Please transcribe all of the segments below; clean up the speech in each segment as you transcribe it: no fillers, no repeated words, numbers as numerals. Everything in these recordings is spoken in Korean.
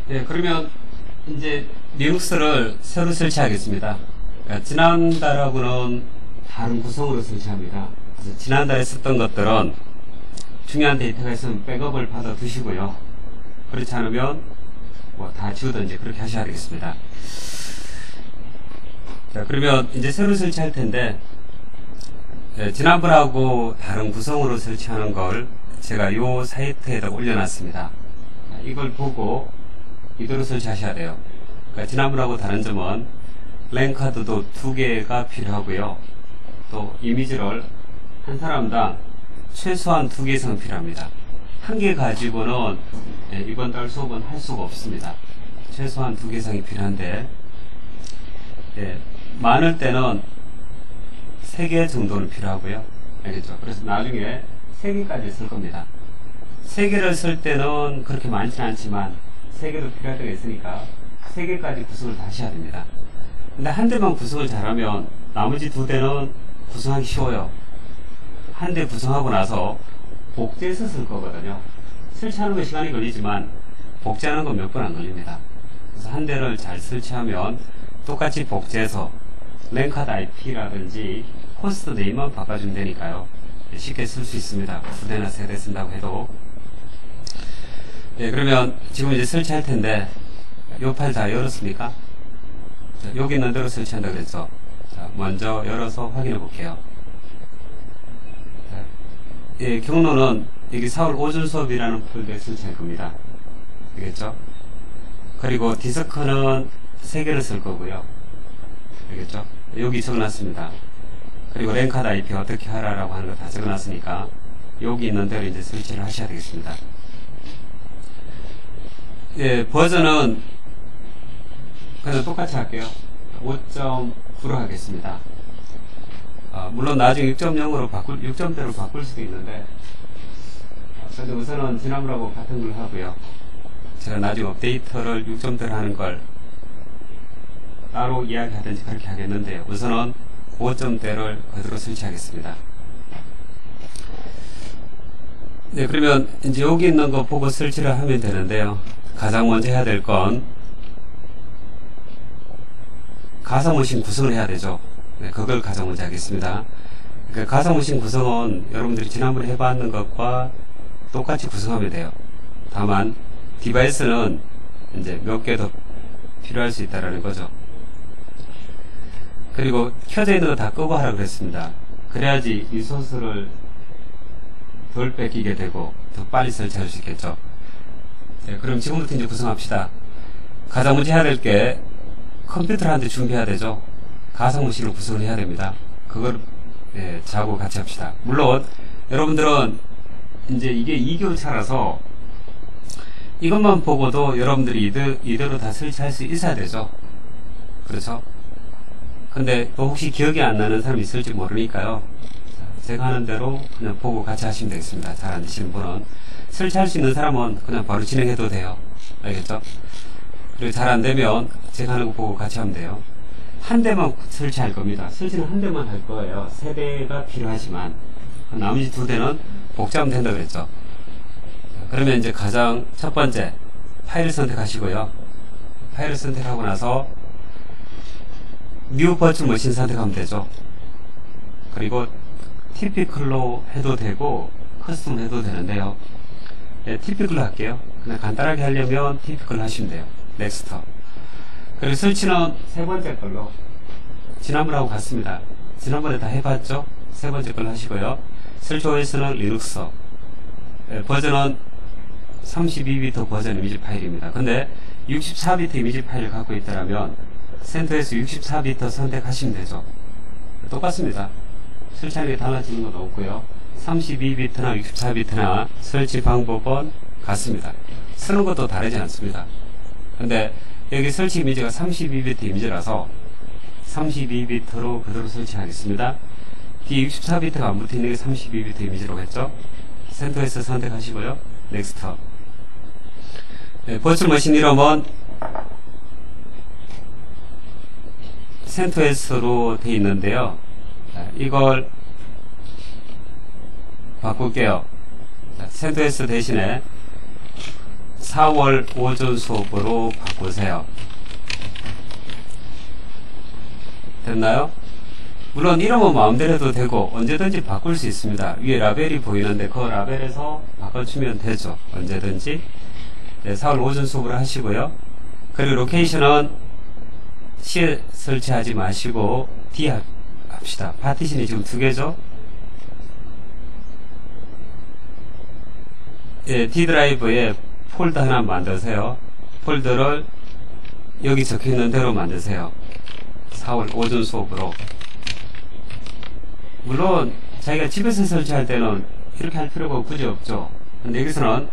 네, 그러면 이제 리눅스를 새로 설치하겠습니다. 그러니까 지난달하고는 다른 구성으로 설치합니다. 그래서 지난달에 썼던 것들은 중요한 데이터가 있으면 백업을 받아 두시고요. 그렇지 않으면 뭐 다 지우든지 그렇게 하셔야 되겠습니다. 자, 그러면 이제 새로 설치할 텐데, 지난번하고 다른 구성으로 설치하는 걸 제가 요 사이트에다 올려놨습니다. 이걸 보고 이대로 설치하셔야 돼요. 그러니까 지난번하고 다른 점은 랜카드도 2개가 필요하고요. 또 이미지를 한 사람당 최소한 2개 이상 필요합니다. 1개 가지고는 이번 달 수업은 할 수가 없습니다. 최소한 2개 이상이 필요한데, 많을 때는 3개 정도는 필요하고요. 알겠죠? 그래서 나중에 3개까지 쓸 겁니다. 3개를 쓸 때는 그렇게 많지는 않지만 3개도 필요할 때가 있으니까 3개까지 구성을 다시 해야 됩니다. 근데 한 대만 구성을 잘하면 나머지 2대는 구성하기 쉬워요. 한 대 구성하고 나서 복제해서 쓸 거거든요. 설치하는 건 시간이 걸리지만 복제하는 건 몇 분 안 걸립니다. 그래서 한 대를 잘 설치하면 똑같이 복제해서 랜카드 IP라든지 호스트 네임만 바꿔주면 되니까요. 쉽게 쓸 수 있습니다. 2대나 3대 쓴다고 해도. 그러면 지금 이제 설치할 텐데, 요 파일 다 열었습니까? 자, 여기 있는 대로 설치한다 그랬죠? 자, 먼저 열어서 확인해 볼게요. 경로는 여기 4월 오전 수업이라는 폴더에 설치할 겁니다. 알겠죠? 그리고 디스크는 3개를 쓸 거고요. 알겠죠? 여기 적어놨습니다. 그리고 랜카드 IP 어떻게 하라라고 하는 거 다 적어놨으니까 여기 있는 대로 이제 설치를 하셔야 되겠습니다. 버전은 그냥 똑같이 할게요. 5.9로 하겠습니다. 물론 나중에 6.0으로 6점대로 바꿀 수도 있는데, 근데 우선은 지난번하고 같은 걸 하고요. 제가 나중에 업데이트를 6점대로 하는 걸 따로 이야기하든지 그렇게 하겠는데요. 우선은 5점대를 그대로 설치하겠습니다. 네, 그러면 이제 여기 있는 거 보고 설치를 하면 되는데요. 가장 먼저 해야 될 건 가상머신 구성을 해야 되죠. 네, 그걸 가장 먼저 하겠습니다. 그러니까 가상머신 구성은 여러분들이 지난번에 해봤는 것과 똑같이 구성하면 돼요. 다만 디바이스는 이제 몇 개 더 필요할 수 있다라는 거죠. 그리고 켜져 있는 거 다 끄고 하라고 그랬습니다. 그래야지 리소스를 덜 뺏기게 되고 더 빨리 설치할 수 있겠죠. 네, 그럼 지금부터 이제 구성합시다. 가장 먼저 해야 될 게 컴퓨터를 한 대 준비해야 되죠. 가상머신을 구성을 해야 됩니다. 그걸 저하고 같이 합시다. 물론 여러분들은 이제 이게 2교차라서 이것만 보고도 여러분들이 이대로 다 설치할 수 있어야 되죠. 그렇죠? 근데 또 혹시 기억이 안 나는 사람이 있을지 모르니까요. 제가 하는 대로 그냥 보고 같이 하시면 되겠습니다. 잘 안 되시는 분은. 설치할 수 있는 사람은 그냥 바로 진행해도 돼요. 알겠죠? 그리고 잘 안 되면 제가 하는 거 보고 같이 하면 돼요. 한 대만 설치할 겁니다. 설치는 한 대만 할 거예요. 3대가 필요하지만 나머지 2대는 복제하면 된다고 그랬죠. 그러면 이제 가장 첫 번째 파일을 선택하시고요. 파일을 선택하고 나서 뉴 버추얼 머신 선택하면 되죠. 그리고 티피컬로 해도 되고 커스텀 해도 되는데요. 티피컬로 할게요. 그냥 간단하게 하려면 티피컬로 하시면 돼요. 넥스트. 그리고 설치는 세 번째 걸로 지난번하고 같습니다. 지난번에 다 해봤죠? 세 번째 걸로 하시고요. 설치 OS는 리눅스. 버전은 32비트 버전 이미지 파일입니다. 근데 64비트 이미지 파일을 갖고 있다면 센터에서 64비트 선택하시면 되죠. 똑같습니다. 설치하는 게 달라지는 것도 없고요. 32비트나 64비트나 설치 방법은 같습니다. 쓰는 것도 다르지 않습니다. 근데 여기 설치 이미지가 32비트 이미지라서 32비트로 그대로 설치하겠습니다. 뒤에 64비트가 안 붙어있는 게 32비트 이미지라고 했죠. 센터에서 선택하시고요. 넥스트. 버추얼 머신 이름은 CentOS로 되어 있는데요. 이걸 바꿀게요. CentOS 대신에 4월 오전 수업으로 바꾸세요. 됐나요? 물론 이름은 마음대로 해도 되고 언제든지 바꿀 수 있습니다. 위에 라벨이 보이는데 그 라벨에서 바꿔주면 되죠. 언제든지. 네, 4월 오전 수업으로 하시고요. 그리고 로케이션은 C에 설치하지 마시고 D 합시다. 파티션이 지금 2개죠. 예, D 드라이브에 폴더 하나 만드세요. 폴더를 여기 적혀있는 대로 만드세요. 4월 오전 수업으로. 물론 자기가 집에서 설치할 때는 이렇게 할 필요가 굳이 없죠. 근데 여기서는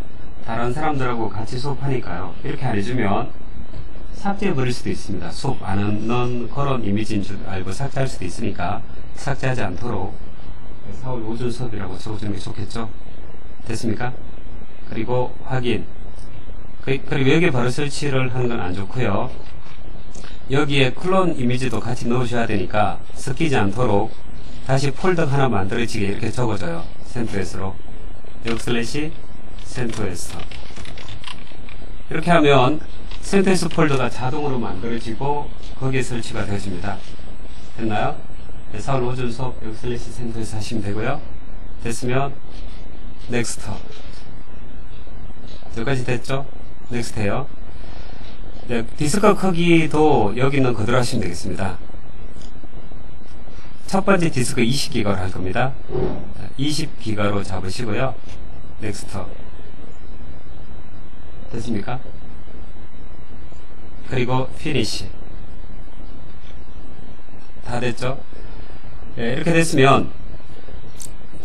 다른 사람들하고 같이 수업하니까요. 이렇게 안 해주면 삭제해 버릴 수도 있습니다. 수업 안 하는 그런 이미지인 줄 알고 삭제할 수도 있으니까 삭제하지 않도록 4월 오전 수업이라고 적어주는 게 좋겠죠. 됐습니까? 그리고 확인. 그리고 여기에 바로 설치를 하는 건 안 좋고요. 여기에 클론 이미지도 같이 넣으셔야 되니까 섞이지 않도록 다시 폴더 하나 만들어지게 이렇게 적어줘요. CentOS로 /CentOS. 이렇게 하면 CentOS 폴더가 자동으로 만들어지고 거기에 설치가 되어집니다. 됐나요? 4월 오전 수업 /CentOS 하시면 되고요. 됐으면 넥스트. 여기까지 됐죠? 넥스트 해요. 네, 디스크 크기도 여기는 그대로 하시면 되겠습니다. 첫 번째 디스크 20기가로 할 겁니다. 20기가로 잡으시고요. 넥스트. 됐습니까? 그리고 피니시. 다 됐죠? 네, 이렇게 됐으면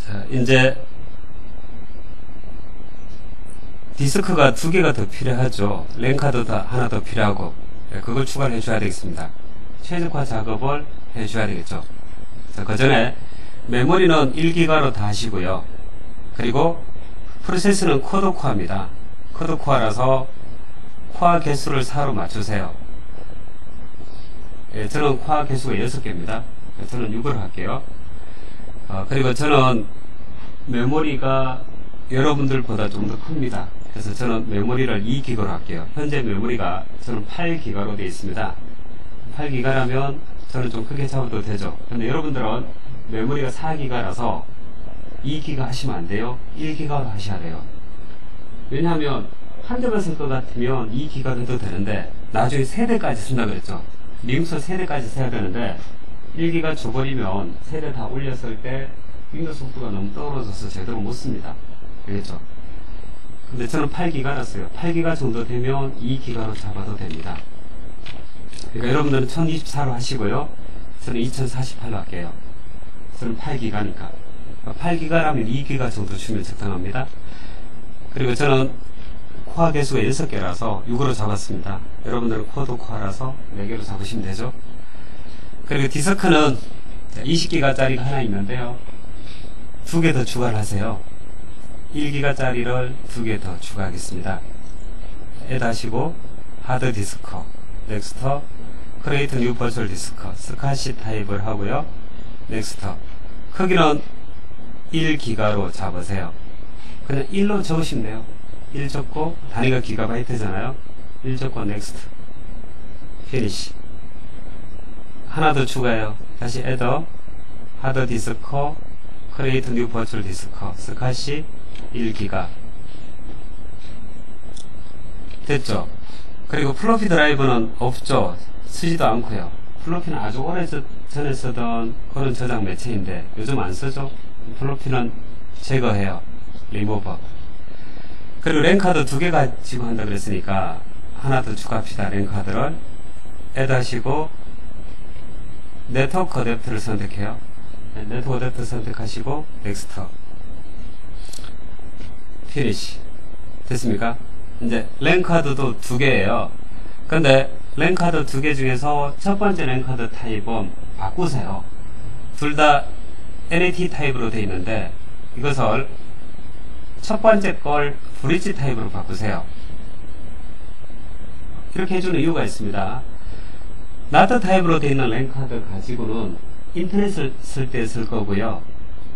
자, 이제 디스크가 2개가 더 필요하죠. 랜카드 하나 더 필요하고 그걸 추가를 해줘야 되겠습니다. 최적화 작업을 해줘야 되겠죠. 자, 그 전에 메모리는 1기가로 다 하시고요. 그리고 프로세스는 쿼드 코어입니다. 쿼드 코어라서 코어 개수를 4로 맞추세요. 예, 저는 코어 개수가 6개입니다. 저는 6으로 할게요. 그리고 저는 메모리가 여러분들보다 좀 더 큽니다. 그래서 저는 메모리를 2기가로 할게요. 현재 메모리가 저는 8기가로 되어 있습니다. 8기가라면 저는 좀 크게 잡아도 되죠. 근데 여러분들은 메모리가 4기가라서 2기가 하시면 안 돼요. 1기가로 하셔야 돼요. 왜냐하면 한 대만 쓸 것 같으면 2기가 해도 되는데 나중에 3대까지 쓴다 그랬죠. 링스 3대까지 써야 되는데 1기가 줘버리면 3대 다 올렸을 때 윈도우 속도가 너무 떨어져서 제대로 못 씁니다. 알겠죠? 근데 저는 8기가라 써요. 8기가 정도 되면 2기가로 잡아도 됩니다. 그러니까 여러분들은 1024로 하시고요. 저는 2048로 할게요. 저는 8기가니까. 8기가라면 2기가 정도 주면 적당합니다. 그리고 저는 코어 개수가 6개라서 6으로 잡았습니다. 여러분들은 쿼드 코어라서 4개로 잡으시면 되죠. 그리고 디스크는 20기가짜리가 하나 있는데요. 2개 더 추가를 하세요. 1기가짜리를 2개 더 추가하겠습니다. add 하시고 하드 디스크, 넥스트, 크리에이트 뉴 버추얼 디스크, 스카시 타입을 하고요. 넥스트. 크기는 1기가로 잡으세요. 그냥 1로 적으시면 돼요. 1 적고 단위가 기가바이트잖아요. 1 적고 넥스트. 피니시. 하나 더 추가해요. 다시 add 하드 디스크, 크리에이트 뉴 버추얼 디스크, 스카시 1기가. 됐죠? 그리고 플로피 드라이브는 없죠. 쓰지도 않고요. 플로피는 아주 오래 전에 쓰던 그런 저장 매체인데 요즘 안 쓰죠. 플로피는 제거해요. 리무버. 그리고 랜카드 2개 가지고 한다 그랬으니까 하나 더 추가합시다. 랜카드를 add 하시고 네트워크 어댑터를 선택해요. 네트워크 어댑터 선택하시고 넥스트. 피니시. 됐습니까? 이제 랜카드도 2개예요. 근데 랜카드 2개 중에서 첫 번째 랜카드 타입은 바꾸세요. 둘 다 NAT 타입으로 되어 있는데 이것을 첫 번째 걸 브릿지 타입으로 바꾸세요. 이렇게 해주는 이유가 있습니다. 나트 타입으로 되어 있는 랜카드 가지고는 인터넷을 쓸 때 쓸 거고요.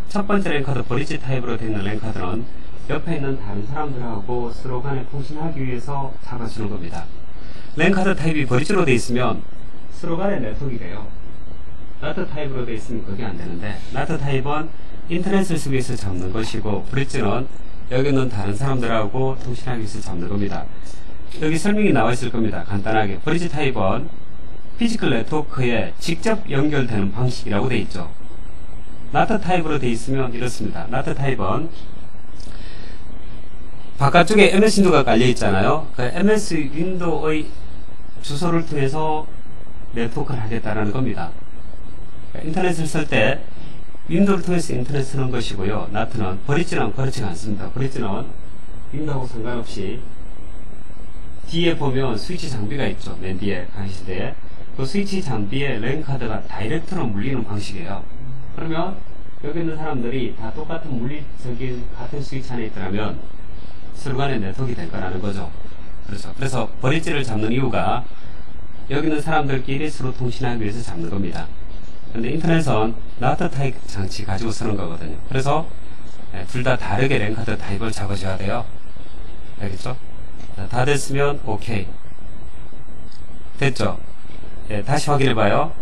첫 번째 랜카드 브릿지 타입으로 되어 있는 랜카드는 옆에 있는 다른 사람들하고 서로 간에 통신하기 위해서 잡아주는 겁니다. 랜 카드 타입이 브릿지로 되어 있으면 서로 간에 네트워크가 돼요. 나트 타입으로 되어 있으면 그게 안 되는데, 나트 타입은 인터넷을 쓰기 위해서 잡는 것이고, 브릿지는 여기 있는 다른 사람들하고 통신하기 위해서 잡는 겁니다. 여기 설명이 나와 있을 겁니다. 간단하게. 브릿지 타입은 피지컬 네트워크에 직접 연결되는 방식이라고 되어 있죠. 나트 타입으로 되어 있으면 이렇습니다. 나트 타입은 바깥쪽에 MS 윈도우가 깔려 있잖아요. 그 MS 윈도우의 주소를 통해서 네트워크를 하겠다라는 겁니다. 인터넷을 쓸 때 윈도우를 통해서 인터넷 쓰는 것이고요. 나트는 브릿지는 그렇지가 않습니다. 브릿지는 윈도우하고 상관없이 뒤에 보면 스위치 장비가 있죠. 맨 뒤에 강의시대에 그 스위치 장비에 랜 카드가 다이렉트로 물리는 방식이에요. 그러면 여기 있는 사람들이 다 똑같은 물리적인 같은 스위치 안에 있더라면 서로 간에 네트워크가 될 거라는 거죠. 그렇죠. 그래서 브릿지를 잡는 이유가 여기 있는 사람들끼리 서로 통신하기 위해서 잡는 겁니다. 근데 인터넷은 나트 타입 장치 가지고 쓰는 거거든요. 그래서 둘 다 다르게 랜 카드 타입을 잡아줘야 돼요. 알겠죠? 자, 다 됐으면 오케이. 됐죠? 예, 다시 확인해봐요.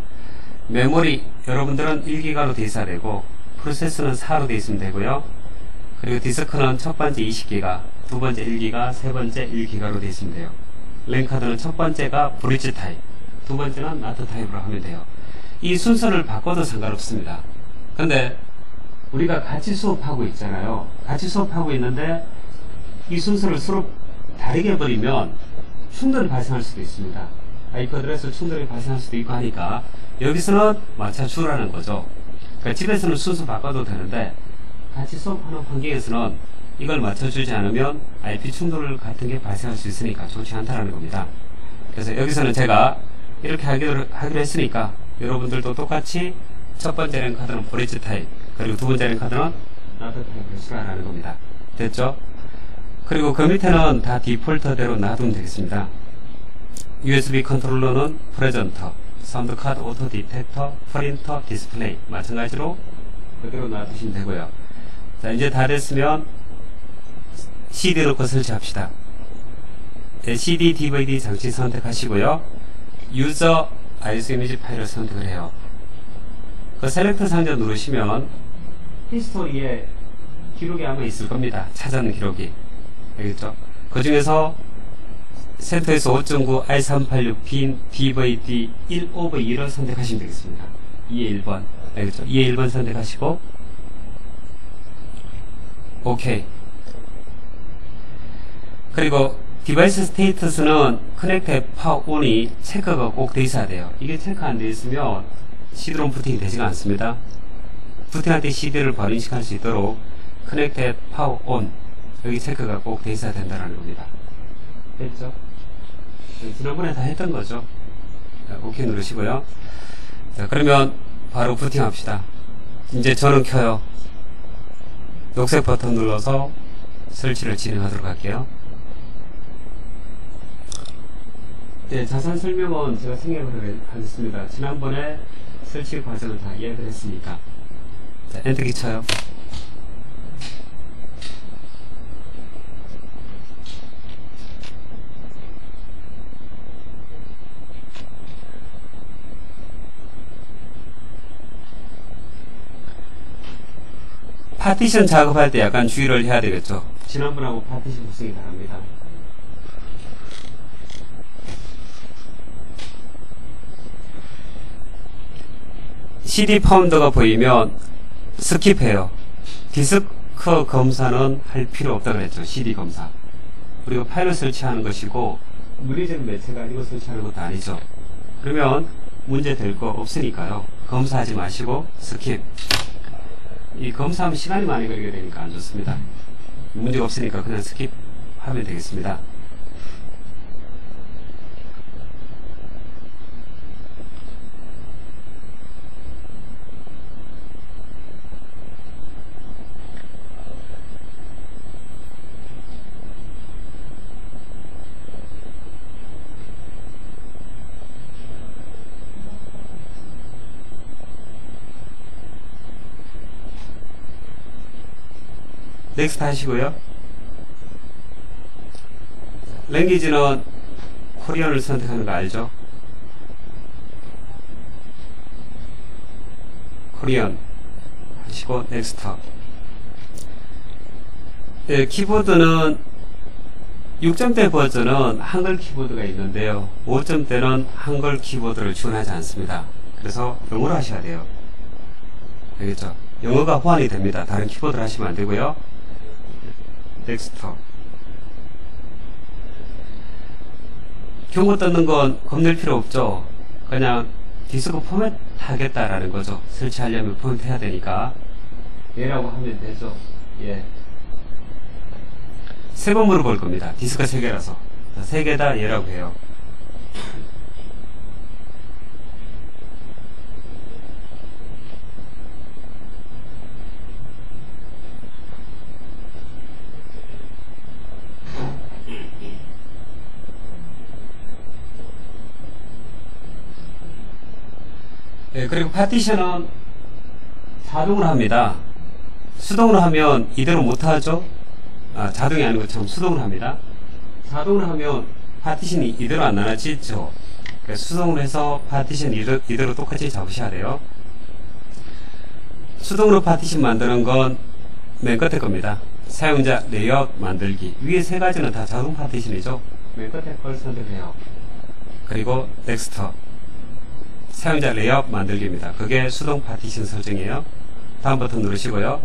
메모리 여러분들은 1기가로 되어 있어야 되고, 프로세서는 4로 되어 있으면 되고요. 그리고 디스크는 첫 번째 20기가, 두 번째 1기가, 세 번째 1기가로 되어 있으면 돼요. 랜 카드는 첫 번째가 브릿지 타입, 두 번째는 나트 타입으로 하면 돼요. 이 순서를 바꿔도 상관없습니다. 근데 우리가 같이 수업하고 있잖아요. 같이 수업하고 있는데 이 순서를 서로 다르게 버리면 충돌이 발생할 수도 있습니다. 아이패드에서 충돌이 발생할 수도 있고 하니까 여기서는 맞춰주라는 거죠. 그러니까 집에서는 순서 바꿔도 되는데 같이 수업하는 환경에서는 이걸 맞춰주지 않으면 IP 충돌 같은 게 발생할 수 있으니까 좋지 않다는 겁니다. 그래서 여기서는 제가 이렇게 하기로 했으니까 여러분들도 똑같이 첫 번째 랜 카드는 브릿지 타입, 그리고 두 번째 랜 카드는 나트 타입을 수라라는 겁니다. 됐죠? 그리고 그 밑에는 다 디폴트대로 놔두면 되겠습니다. USB 컨트롤러는 프레젠터, 사운드 카드 오토 디텍터, 프린터, 디스플레이 마찬가지로 그대로 놔두시면 되고요. 자, 이제 다 됐으면 CD 넣고 설치합시다. 네, CD, DVD 장치 선택하시고요. 유저 ISO 이미지 파일을 선택을 해요. 그 셀렉트 상자 누르시면 히스토리에 기록이 아마 있을 겁니다. 찾아는 기록이. 알겠죠? 그 중에서 센터에서 5.9 R386 빈 DVD 1/2를 선택하시면 되겠습니다. 2의 1번. 알겠죠? 2의 1번 선택하시고 오케이. 그리고 디바이스 스테이터스는 커넥트 파워 온이 체크가 꼭 돼 있어야 돼요. 이게 체크 안 돼 있으면 CD롬 부팅이 되지가 않습니다. 부팅할 때 CD를 바로 인식할 수 있도록 커넥트 파워 온 여기 체크가 꼭 돼 있어야 된다는 겁니다. 됐죠? 지난번에 다 했던 거죠. 자, 오케이 누르시고요. 자, 그러면 바로 부팅합시다. 이제 저는 켜요. 녹색 버튼 눌러서 설치를 진행하도록 할게요. 네, 자세한 설명은 제가 생략을 하겠습니다. 지난번에 설치 과정을 다 이야기를 했으니까. 자, 엔터키 쳐요. 파티션 작업할 때 약간 주의를 해야 되겠죠. 지난번하고 파티션 구성이 다릅니다. CD 파운더가 보이면 스킵해요. 디스크 검사는 할 필요 없다고 그랬죠. CD 검사. 그리고 파일을 설치하는 것이고 물리적 매체가 아니고 설치하는 것도 아니죠. 그러면 문제 될 거 없으니까요. 검사하지 마시고 스킵. 이 검사하면 시간이 많이 걸리게 되니까 안 좋습니다. 문제가 없으니까 그냥 스킵하면 되겠습니다. 넥스트 하시고요. 랭귀지는 코리안을 선택하는 거 알죠? 코리안 하시고 넥스트. 키보드는 6점대 버전은 한글 키보드가 있는데요. 5점대는 한글 키보드를 지원하지 않습니다. 그래서 영어로 하셔야 돼요. 알겠죠? 영어가 호환이 됩니다. 다른 키보드를 하시면 안 되고요. 넥스트. 경고 떴는 건 겁낼 필요 없죠. 그냥 디스크 포맷 하겠다라는 거죠. 설치하려면 포맷 해야 되니까. 얘라고 하면 되죠. 예. 세 번 물어볼 겁니다. 디스크가 3개라서. 3개 다 얘라고 해요. 예, 그리고 파티션은 자동으로 합니다. 수동으로 하면 이대로 못하죠? 자동이 아니고 참 수동으로 합니다. 자동으로 하면 파티션이 이대로 안 나눠지죠. 그래서 수동으로 해서 파티션 이대로 똑같이 잡으셔야 돼요. 수동으로 파티션 만드는 건 맨 끝에 겁니다. 사용자 레이아웃 만들기. 위에 3가지는 다 자동 파티션이죠. 맨 끝에 걸 선택해요. 그리고 넥스트. 사용자 레이아웃 만들기입니다. 그게 수동 파티션 설정이에요. 다음 버튼 누르시고요.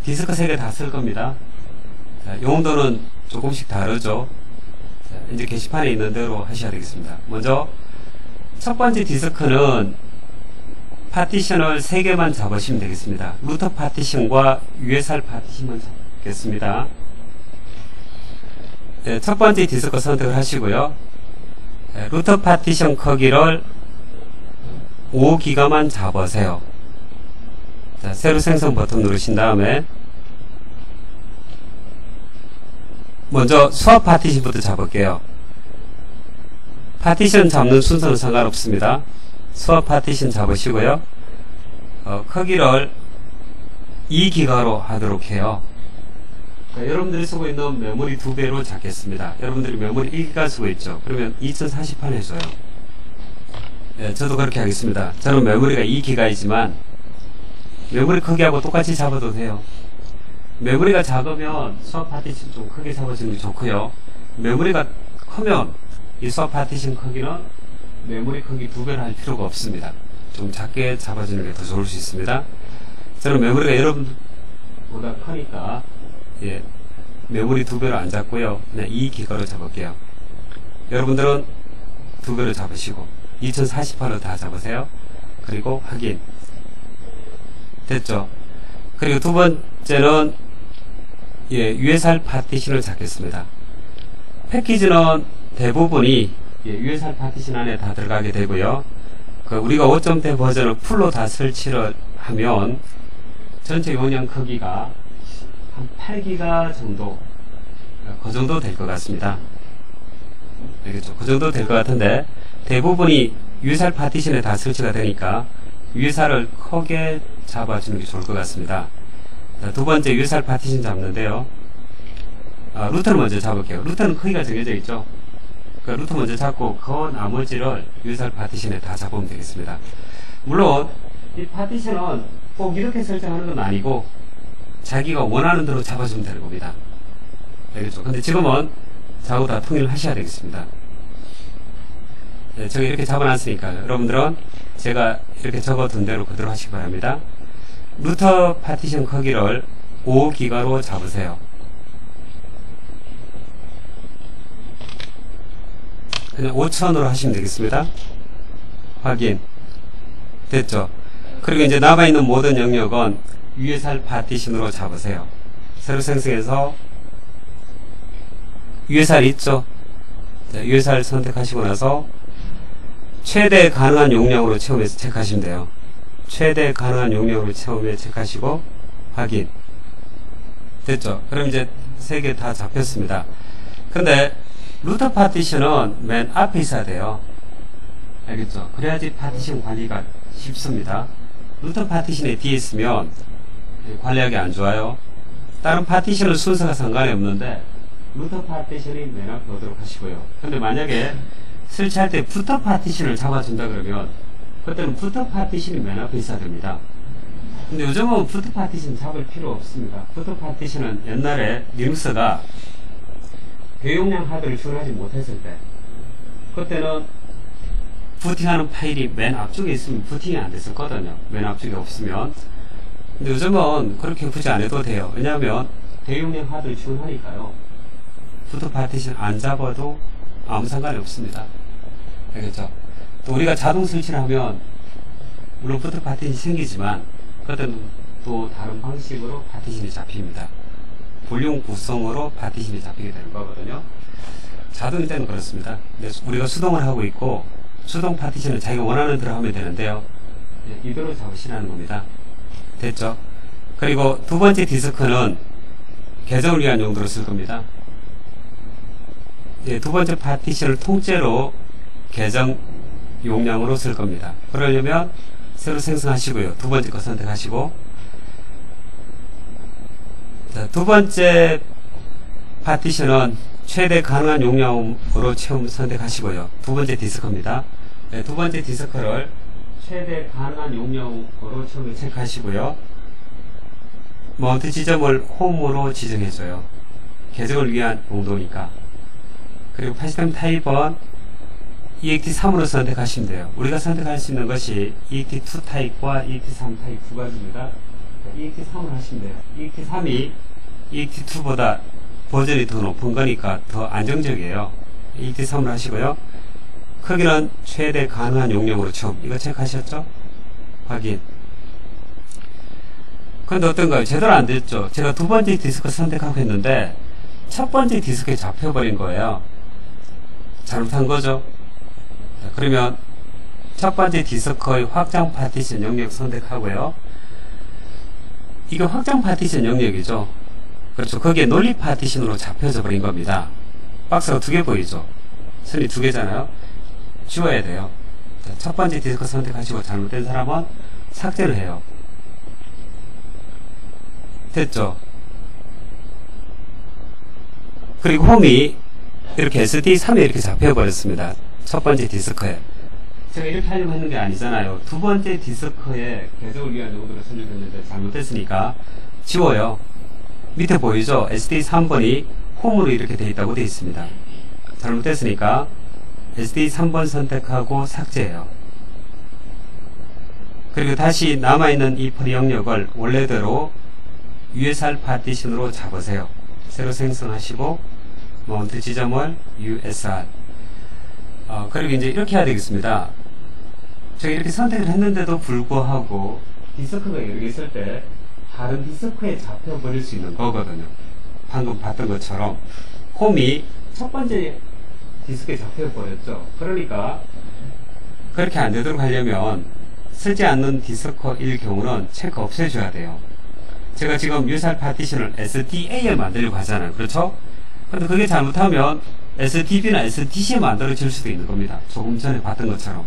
디스크 3개 다 쓸 겁니다. 자, 용도는 조금씩 다르죠. 자, 이제 게시판에 있는 대로 하셔야 되겠습니다. 먼저 첫 번째 디스크는 파티션을 3개만 잡으시면 되겠습니다. 루터 파티션과 USR 파티션만 잡겠습니다. 네, 첫 번째 디스크 선택을 하시고요. 네, 루터 파티션 크기를 5기가만 잡으세요. 자, 새로 생성 버튼 누르신 다음에 먼저 수압 파티션부터 잡을게요. 파티션 잡는 순서는 상관없습니다. 수압 파티션 잡으시고요. 크기를 2기가로 하도록 해요. 자, 여러분들이 쓰고 있는 메모리 2배로 잡겠습니다. 여러분들이 메모리 1기가 쓰고 있죠. 그러면 2048 해줘요. 예, 저도 그렇게 하겠습니다. 저는 메모리가 2기가이지만 메모리 크기하고 똑같이 잡아도 돼요. 메모리가 작으면 수압 파티션 좀 크게 잡아주는 게 좋고요. 메모리가 크면 이 수압 파티션 크기는 메모리 크기 2배를 할 필요가 없습니다. 좀 작게 잡아주는 게 더 좋을 수 있습니다. 저는 메모리가 여러분보다 크니까 예, 메모리 2배로 안 잡고요. 그냥 2기가로 잡을게요. 여러분들은 2배로 잡으시고 2048로 다 잡으세요. 그리고 확인. 됐죠? 그리고 두 번째는 예, USR 파티션을 잡겠습니다. 패키지는 대부분이 예, USR 파티션 안에 다 들어가게 되고요. 우리가 5점대 버전을 풀로 다 설치를 하면 전체 용량 크기가 한 8기가 정도, 그 정도 될 것 같습니다. 알겠죠? 그 정도 될 것 같은데 대부분이 USR 파티션에 다 설치가 되니까 USR을 크게 잡아주는 게 좋을 것 같습니다. 자, 두 번째 USR 파티션 잡는데요. 루터를 먼저 잡을게요. 루터는 크기가 정해져 있죠. 그 루터 먼저 잡고 그 나머지를 USR 파티션에 다 잡으면 되겠습니다. 물론 이 파티션은 꼭 이렇게 설정하는 건 아니고 자기가 원하는 대로 잡아주면 되는 겁니다. 알겠죠? 근데 지금은 저하고 다 통일을 하셔야 되겠습니다. 네, 제가 이렇게 잡아놨으니까 여러분들은 제가 이렇게 적어둔 대로 그대로 하시기 바랍니다. 루터 파티션 크기를 5기가로 잡으세요. 그냥 5000으로 하시면 되겠습니다. 확인. 됐죠? 그리고 이제 남아있는 모든 영역은 USR 파티션으로 잡으세요. 새로 생성해서 USR 있죠? 자, USR 선택하시고 나서 최대 가능한 용량으로 채우면서 체크하시면 돼요. 최대 가능한 용량으로 채우며 체크하시고 확인. 됐죠? 그럼 이제 3개 다 잡혔습니다. 근데 루터 파티션은 맨 앞에 있어야 돼요. 알겠죠? 그래야지 파티션 관리가 쉽습니다. 루터 파티션에 뒤에 있으면 관리하기 안 좋아요. 다른 파티션은 순서가 상관이 없는데 루터 파티션이 맨 앞에 오도록 하시고요. 근데 만약에 설치할 때 부터 파티션을 잡아준다 그러면 그때는 부터 파티션이 맨 앞에 있어야 됩니다. 근데 요즘은 부터 파티션 잡을 필요 없습니다. 부터 파티션은 옛날에 리눅스가 대용량 하드를 지원하지 못했을 때 그때는 부팅하는 파일이 맨 앞쪽에 있으면 부팅이 안 됐었거든요. 맨 앞쪽에 없으면. 근데 요즘은 그렇게 굳이 안 해도 돼요. 왜냐하면 대용량 하드를 지원하니까요. 부터 파티션 안 잡아도 아무 상관이 없습니다. 알겠죠? 또 우리가 자동 설치를 하면 물론 부터 파티션이 생기지만 그때는 또 다른 방식으로 파티션이 잡힙니다. 볼륨 구성으로 파티션이 잡히게 되는 거거든요. 자동일 때는 그렇습니다. 근데 우리가 수동을 하고 있고 수동 파티션은 자기가 원하는 대로 하면 되는데요. 이대로 잡으시라는 겁니다. 됐죠? 그리고 두 번째 디스크는 계정을 위한 용도로 쓸 겁니다. 두 번째 파티션을 통째로 계정 용량으로 쓸 겁니다. 그러려면 새로 생성하시고요. 두 번째 거 선택하시고 자, 두 번째 파티션은 최대 가능한 용량으로 채움 선택하시고요. 두 번째 디스크입니다. 두 번째 디스크를 최대 가능한 용량으로 채움을 체크하시고요. 마운트 지점을 홈으로 지정해줘요. 계정을 위한 용도니까. 그리고 파시템 타입은 EXT3으로 선택하시면 돼요. 우리가 선택할 수 있는 것이 EXT2 타입과 EXT3 타입 두 가지입니다. EXT3으로 하시면 돼요. EXT3이 EXT2보다 버전이 더 높은 거니까 더 안정적이에요. EXT3으로 하시고요. 크기는 최대 가능한 용량으로 채움. 이거 체크하셨죠? 확인. 근데 어떤가요? 제대로 안 됐죠? 제가 두 번째 디스크 선택하고 했는데 첫 번째 디스크에 잡혀버린 거예요. 잘못한 거죠? 자, 그러면 첫 번째 디스크의 확장 파티션 영역 선택하고요. 이게 확장 파티션 영역이죠. 그렇죠. 거기에 논리 파티션으로 잡혀져 버린 겁니다. 박스가 두 개 보이죠? 선이 두 개잖아요. 지워야 돼요. 자, 첫 번째 디스크 선택하시고 잘못된 사람은 삭제를 해요. 됐죠? 그리고 홈이 이렇게 SD3에 이렇게 잡혀버렸습니다. 첫 번째 디스크에. 제가 이렇게 하려고 했는 게 아니잖아요. 두 번째 디스크에 계정을 위한 용도로 설정했는데 잘못됐으니까 지워요. 밑에 보이죠? SD3번이 홈으로 이렇게 되어 있다고 되어 있습니다. 잘못됐으니까 SD3번 선택하고 삭제해요. 그리고 다시 남아있는 이 폴 영역을 원래대로 USR 파티션으로 잡으세요. 새로 생성하시고 마운트 지점을 USR. 그리고 이제 이렇게 해야 되겠습니다. 제가 이렇게 선택을 했는데도 불구하고 디스크가 여러 개 있을 때 다른 디스크에 잡혀버릴 수 있는 거거든요. 방금 봤던 것처럼 홈이 첫 번째 디스크에 잡혀버렸죠. 그러니까 그렇게 안 되도록 하려면 쓰지 않는 디스크일 경우는 체크 없애줘야 돼요. 제가 지금 USR 파티션을 SDA를 만들려고 하잖아요. 그렇죠? 근데 그게 잘못하면 SDB나 SDC에 만들어질 수도 있는 겁니다. 조금 전에 봤던 것처럼.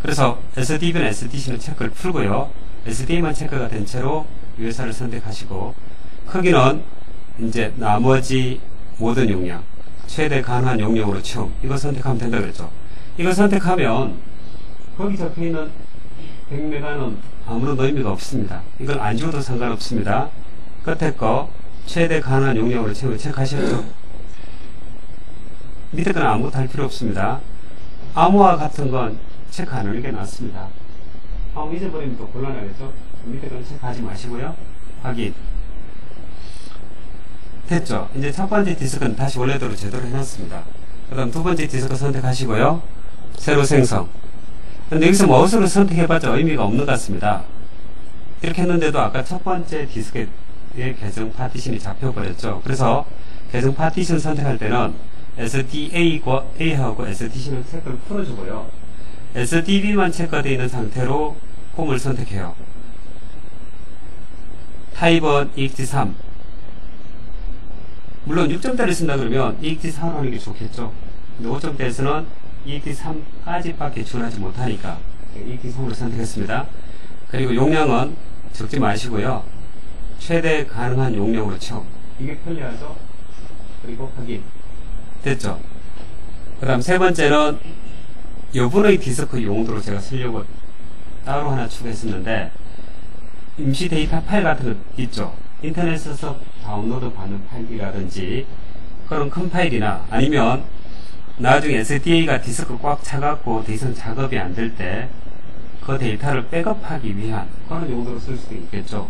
그래서 SDB나 SDC는 체크를 풀고요. SDA만 체크가 된 채로 USR을 선택하시고 크기는 이제 나머지 모든 용량 최대 가능한 용량으로 채움 이거 선택하면 된다 그랬죠. 이거 선택하면 거기 적혀있는 100메가는 아무런 의미가 없습니다. 이걸 안 지워도 상관없습니다. 끝에 거 최대 가능한 용량으로 채우고 체크하셨죠? 밑에 거는 아무것도 할 필요 없습니다. 암호화 같은 건 체크 안 하는 게 낫습니다. 암호 잊어버리면 또 곤란하겠죠? 밑에 거는 체크하지 마시고요. 확인. 됐죠? 이제 첫 번째 디스크는 다시 원래대로 제대로 해놨습니다. 그 다음 두 번째 디스크 선택하시고요. 새로 생성. 근데 여기서 마우스로 선택해봤자 의미가 없는 것 같습니다. 이렇게 했는데도 아까 첫 번째 디스크에 계정 파티션이 잡혀버렸죠. 그래서 계정 파티션 선택할 때는 SDA하고 SDC는 체크를 풀어주고요. SDB만 체크되어 있는 상태로 홈을 선택해요. 타입은 EXT3. 물론 6점대를 쓴다 그러면 EXT4로 하는 게 좋겠죠. 근데 5점대에서는 EXT3까지 밖에 지원하지 못하니까 EXT3으로 선택했습니다. 그리고 용량은 적지 마시고요. 최대 가능한 용량으로 채움. 이게 편리하죠? 그리고 확인. 됐죠? 그 다음 세 번째는 여분의 디스크 용도로 제가 쓰려고 따로 하나 추가했었는데, 임시 데이터 파일 같은 거 있죠? 인터넷에서 다운로드 받는 파일이라든지 그런 큰 파일이나 아니면 나중에 SDA가 디스크 꽉 차갖고 더 이상 작업이 안 될 때 그 데이터를 백업하기 위한 그런 용도로 쓸 수도 있겠죠.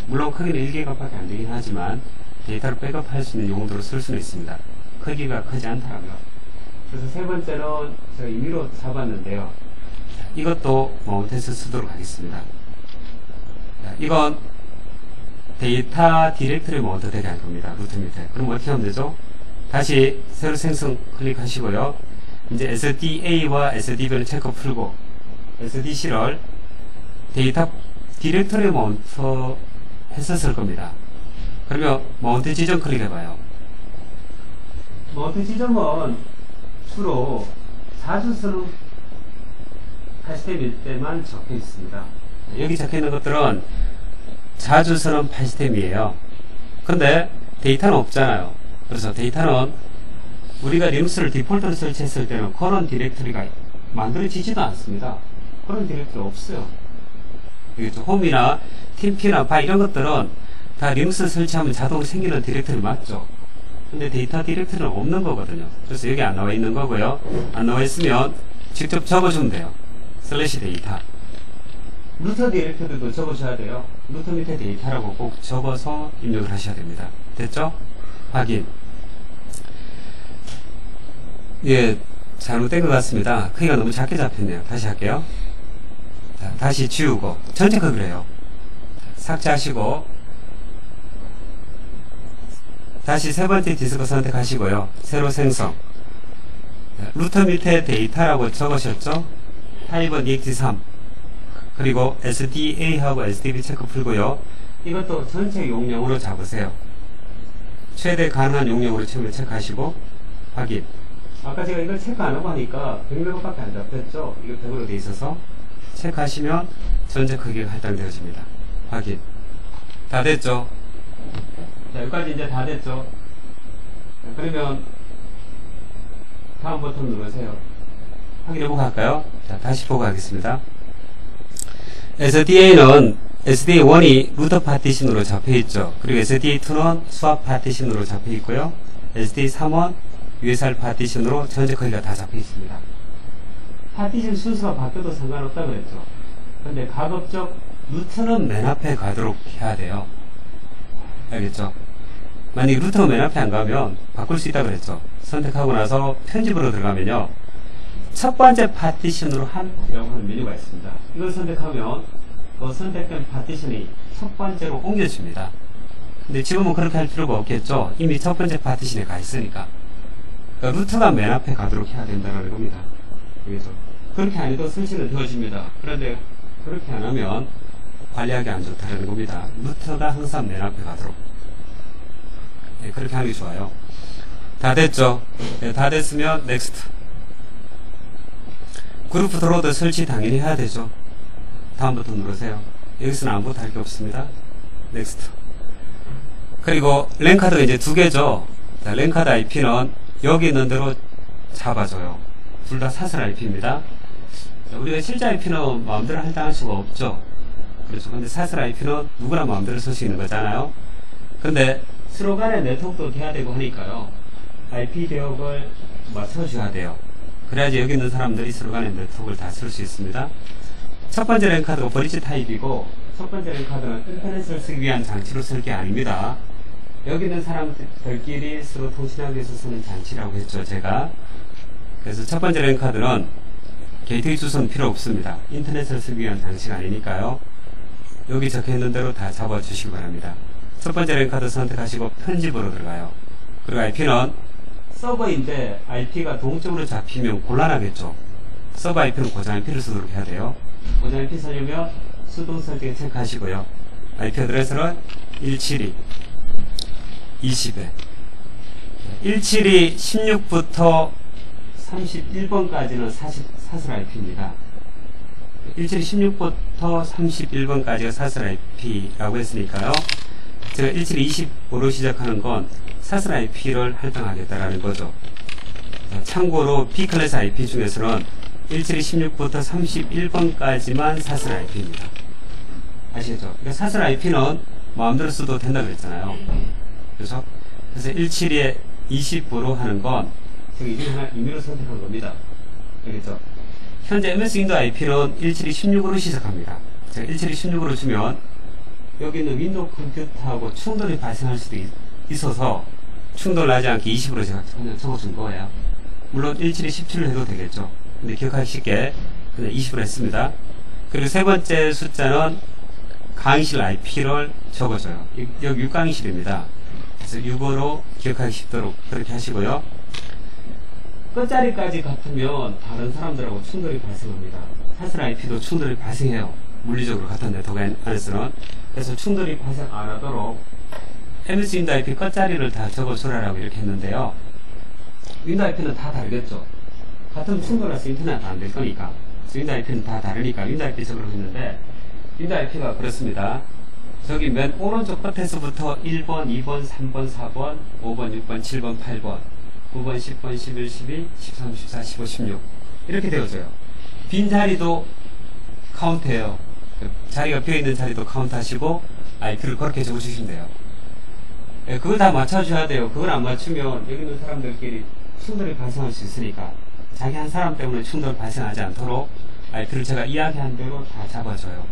물론 크기는 1기가밖에 안 되긴 하지만 데이터를 백업할 수 있는 용도로 쓸 수는 있습니다. 크기가 크지 않더라고요. 그래서 세 번째로 제가 임의로 잡았는데요. 이것도 마운트해서 쓰도록 하겠습니다. 이건 데이터 디렉터리 마운트 되게 할 겁니다. 루트 밑에. 그럼 어떻게 하면 되죠? 다시 새로 생성 클릭하시고요. 이제 SDA와 SDB를 체크 풀고 SDC를 데이터 디렉터리 마운트 했었을 겁니다. 그러면 마운트 지점 클릭해봐요. 마운트 지점은 주로 자주 쓰는 파시스템일 때만 적혀 있습니다. 여기 적혀 있는 것들은 자주 쓰는 파시스템이에요. 근데 데이터는 없잖아요. 그래서 데이터는 우리가 리눅스를 디폴트로 설치했을 때는 그런 디렉터리가 만들어지지도 않습니다. 그런 디렉터리 없어요. 홈이나 팀피나 바 이런 것들은 다 리눅스 설치하면 자동으로 생기는 디렉터리 맞죠? 근데 데이터 디렉터리는 없는 거거든요. 그래서 여기 안 나와 있는 거고요. 안 나와 있으면 직접 적어주면 돼요. 슬래시 데이터. 루터 디렉터리도 적어줘야 돼요. 루터 밑에 데이터라고 꼭 적어서 입력을 하셔야 됩니다. 됐죠? 확인. 예, 잘못된 것 같습니다. 크기가 너무 작게 잡혔네요. 다시 할게요. 자, 다시 지우고 전체 크기로 해요. 삭제하시고 다시 세 번째 디스크 선택하시고요. 새로 생성. 루터 밑에 데이터라고 적으셨죠? 타입은 ext3 그리고 SDA하고 SDB 체크 풀고요. 이것도 전체 용량으로 잡으세요. 최대 가능한 용량으로 처음에 체크하시고 확인. 아까 제가 이걸 체크 안 하고 하니까 100MB밖에 안 잡혔죠? 이거 100으로 돼 있어서 체크하시면 전체 크기가 할당되어집니다. 확인. 다 됐죠? 자, 여기까지 이제 다 됐죠? 자, 그러면 다음 버튼 누르세요. 확인해보고 갈까요? 자, 다시 보고 가겠습니다. SDA는 SDA1이 루터 파티션으로 잡혀있죠. 그리고 SDA2는 수압 파티션으로 잡혀있고요. SDA3은 USR 파티션으로 전체 크기가 다 잡혀있습니다. 파티션 순서가 바뀌어도 상관없다고 그랬죠. 근데 가급적 루트는 맨 앞에 가도록 해야 돼요. 알겠죠? 만약에 루트가 맨 앞에 안 가면 바꿀 수 있다고 그랬죠. 선택하고 나서 편집으로 들어가면요. 첫 번째 파티션으로 한이라고 하는 메뉴가 있습니다. 이걸 선택하면 그 선택된 파티션이 첫 번째로 옮겨집니다. 근데 지금은 그렇게 할 필요가 없겠죠. 이미 첫 번째 파티션에 가 있으니까. 그러니까 루트가 맨 앞에 가도록 해야 된다는 겁니다. 알겠죠? 그렇게 안 해도 설치는 되어집니다. 그런데 그렇게 안 하면 관리하기 안 좋다는 겁니다. 루트가 항상 맨 앞에 가도록. 네, 그렇게 하는 게 좋아요. 다 됐죠? 네, 다 됐으면 넥스트. 그룹 드로드 설치 당연히 해야 되죠. 다음 버튼 누르세요. 여기서는 아무것도 할 게 없습니다. 넥스트. 그리고 랜카드가 이제 두 개죠. 자, 랜카드 IP는 여기 있는 대로 잡아줘요. 둘 다 사설 IP입니다. 자, 우리가 실제 IP는 마음대로 할당할 수가 없죠. 그렇죠. 근데 사설 IP는 누구나 마음대로 쓸 수 있는 거잖아요. 근데 서로 간의 네트워크도 돼야 되고 하니까요. IP 대역을 맞춰줘야 돼요. 그래야지 여기 있는 사람들이 서로 간의 네트워크를 다 쓸 수 있습니다. 첫 번째 랜카드가 브릿지 타입이고, 첫 번째 랜카드는 인터넷을 쓰기 위한 장치로 쓸 게 아닙니다. 여기 있는 사람들끼리 서로 통신하기 위해서 쓰는 장치라고 했죠, 제가. 그래서 첫 번째 랜카드는 게이트웨이 주소는 필요 없습니다. 인터넷을 쓰기 위한 장치가 아니니까요. 여기 적혀있는 대로 다 잡아주시기 바랍니다. 첫 번째 랜카드 선택하시고 편집으로 들어가요. 그리고 IP는 서버인데 IP가 동적으로 잡히면 곤란하겠죠. 서버 IP는 고정 IP를 쓰도록 해야 돼요. 고정 IP 쓰려면 수동 설정 체크하시고요. IP 어드레스는 172 20에 172 16부터 31번까지는 사설 IP입니다. 172 16부터 31번까지가 사설 IP라고 했으니까요. 제가 172 25로 시작하는 건 사슬 IP를 할당하겠다라는 거죠. 참고로 B클래스 IP 중에서는 1716부터 31번까지만 사슬 IP입니다. 아시겠죠? 그러니까 사슬 IP는 마음대로 써도 된다고 그랬잖아요. 그래서 17에 20으로 하는 건 저기 이 하나 임의로 선택한 겁니다. 알겠죠? 현재 MS 윈도우 IP는 1716으로 시작합니다. 제가 1716으로 주면 여기 있는 윈도우 컴퓨터하고 충돌이 발생할 수도 있어서 충돌 나지 않게 20으로 제가 그냥 적어준 거예요. 물론 1717로 해도 되겠죠. 근데 기억하기 쉽게 그냥 20으로 했습니다. 그리고 세 번째 숫자는 강의실 IP를 적어줘요. 여기 6강의실입니다. 그래서 6으로 기억하기 쉽도록 그렇게 하시고요. 끝자리까지 같으면 다른 사람들하고 충돌이 발생합니다. 사슬 IP도 충돌이 발생해요. 물리적으로 같은 네트워크 안에서는. 그래서 충돌이 발생 안 하도록 MS 윈도우 IP 끝자리를 다 적어주라라고 이렇게 했는데요. 윈도우 IP는 다 다르겠죠. 같은 충돌해서 인터넷 안 될 거니까. 윈도우 IP는 다 다르니까 윈도우 IP 적으라고 했는데, 윈도우 IP가 그렇습니다. 저기 맨 오른쪽 끝에서부터 1번, 2번, 3번, 4번, 5번, 6번, 7번, 8번, 9번, 10번, 11, 12, 13, 14, 15, 16 이렇게 되어져요. 빈 자리도 카운트해요. 자리가 비어있는 자리도 카운트 하시고 IP를 그렇게 적어주시면 돼요. 예, 그걸 다 맞춰줘야 돼요. 그걸 안 맞추면 여기 있는 사람들끼리 충돌이 발생할 수 있으니까 자기 한 사람 때문에 충돌 발생하지 않도록 IP를 제가 이야기한 대로 다 잡아줘요.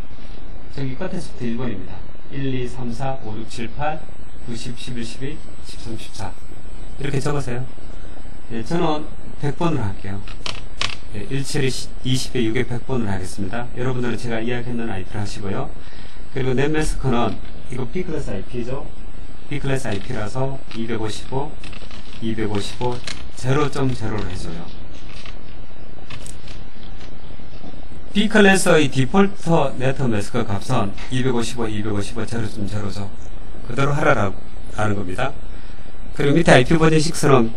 저기 끝에서부터 1번입니다. 1, 2, 3, 4, 5, 6, 7, 8, 9, 10, 11, 12, 13, 14 이렇게 적으세요. 예, 저는 100번으로 할게요. 예, 17에 20에 6에 100번으로 하겠습니다. 여러분들은 제가 이야기했는 IP를 하시고요. 그리고 넷매스커는 이거 B클래스 IP죠. B클래스 IP라서 255, 255, 0.0로 해줘요. B클래스의 디폴트 네트워크 매스커 값은 255, 255, 0.0죠. 그대로 하라라는 겁니다. 그리고 밑에 IP 버전 6는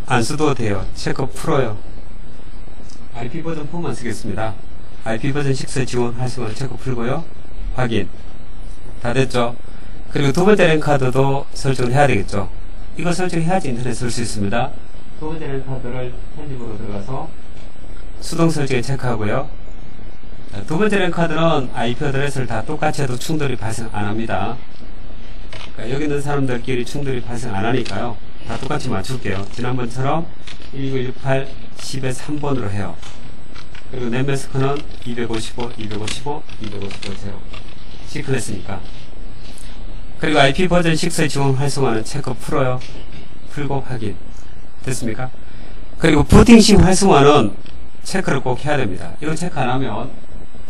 안 써도 돼요. 체크 풀어요. IP 버전 4만 쓰겠습니다. IP 버전 6 지원 활성화 체크 풀고요. 확인. 다 됐죠? 그리고 두 번째 랜카드도 설정을 해야 되겠죠? 이거 설정해야지 인터넷 쓸 수 있습니다. 두 번째 랜카드를 편집으로 들어가서 수동 설정에 체크하고요. 두 번째 랜카드는 IP 어드레스를 다 똑같이 해도 충돌이 발생 안 합니다. 그러니까 여기 있는 사람들끼리 충돌이 발생 안 하니까요. 다 똑같이 맞출게요. 지난번처럼 1968 10에 3번으로 해요. 그리고 넷매스커는 255, 255, 255, 0 C클래스니까. 그리고 IP 버전 6의 지원 활성화는 체크 풀어요. 풀고 확인. 됐습니까? 그리고 부팅식 활성화는 체크를 꼭 해야 됩니다. 이거 체크 안 하면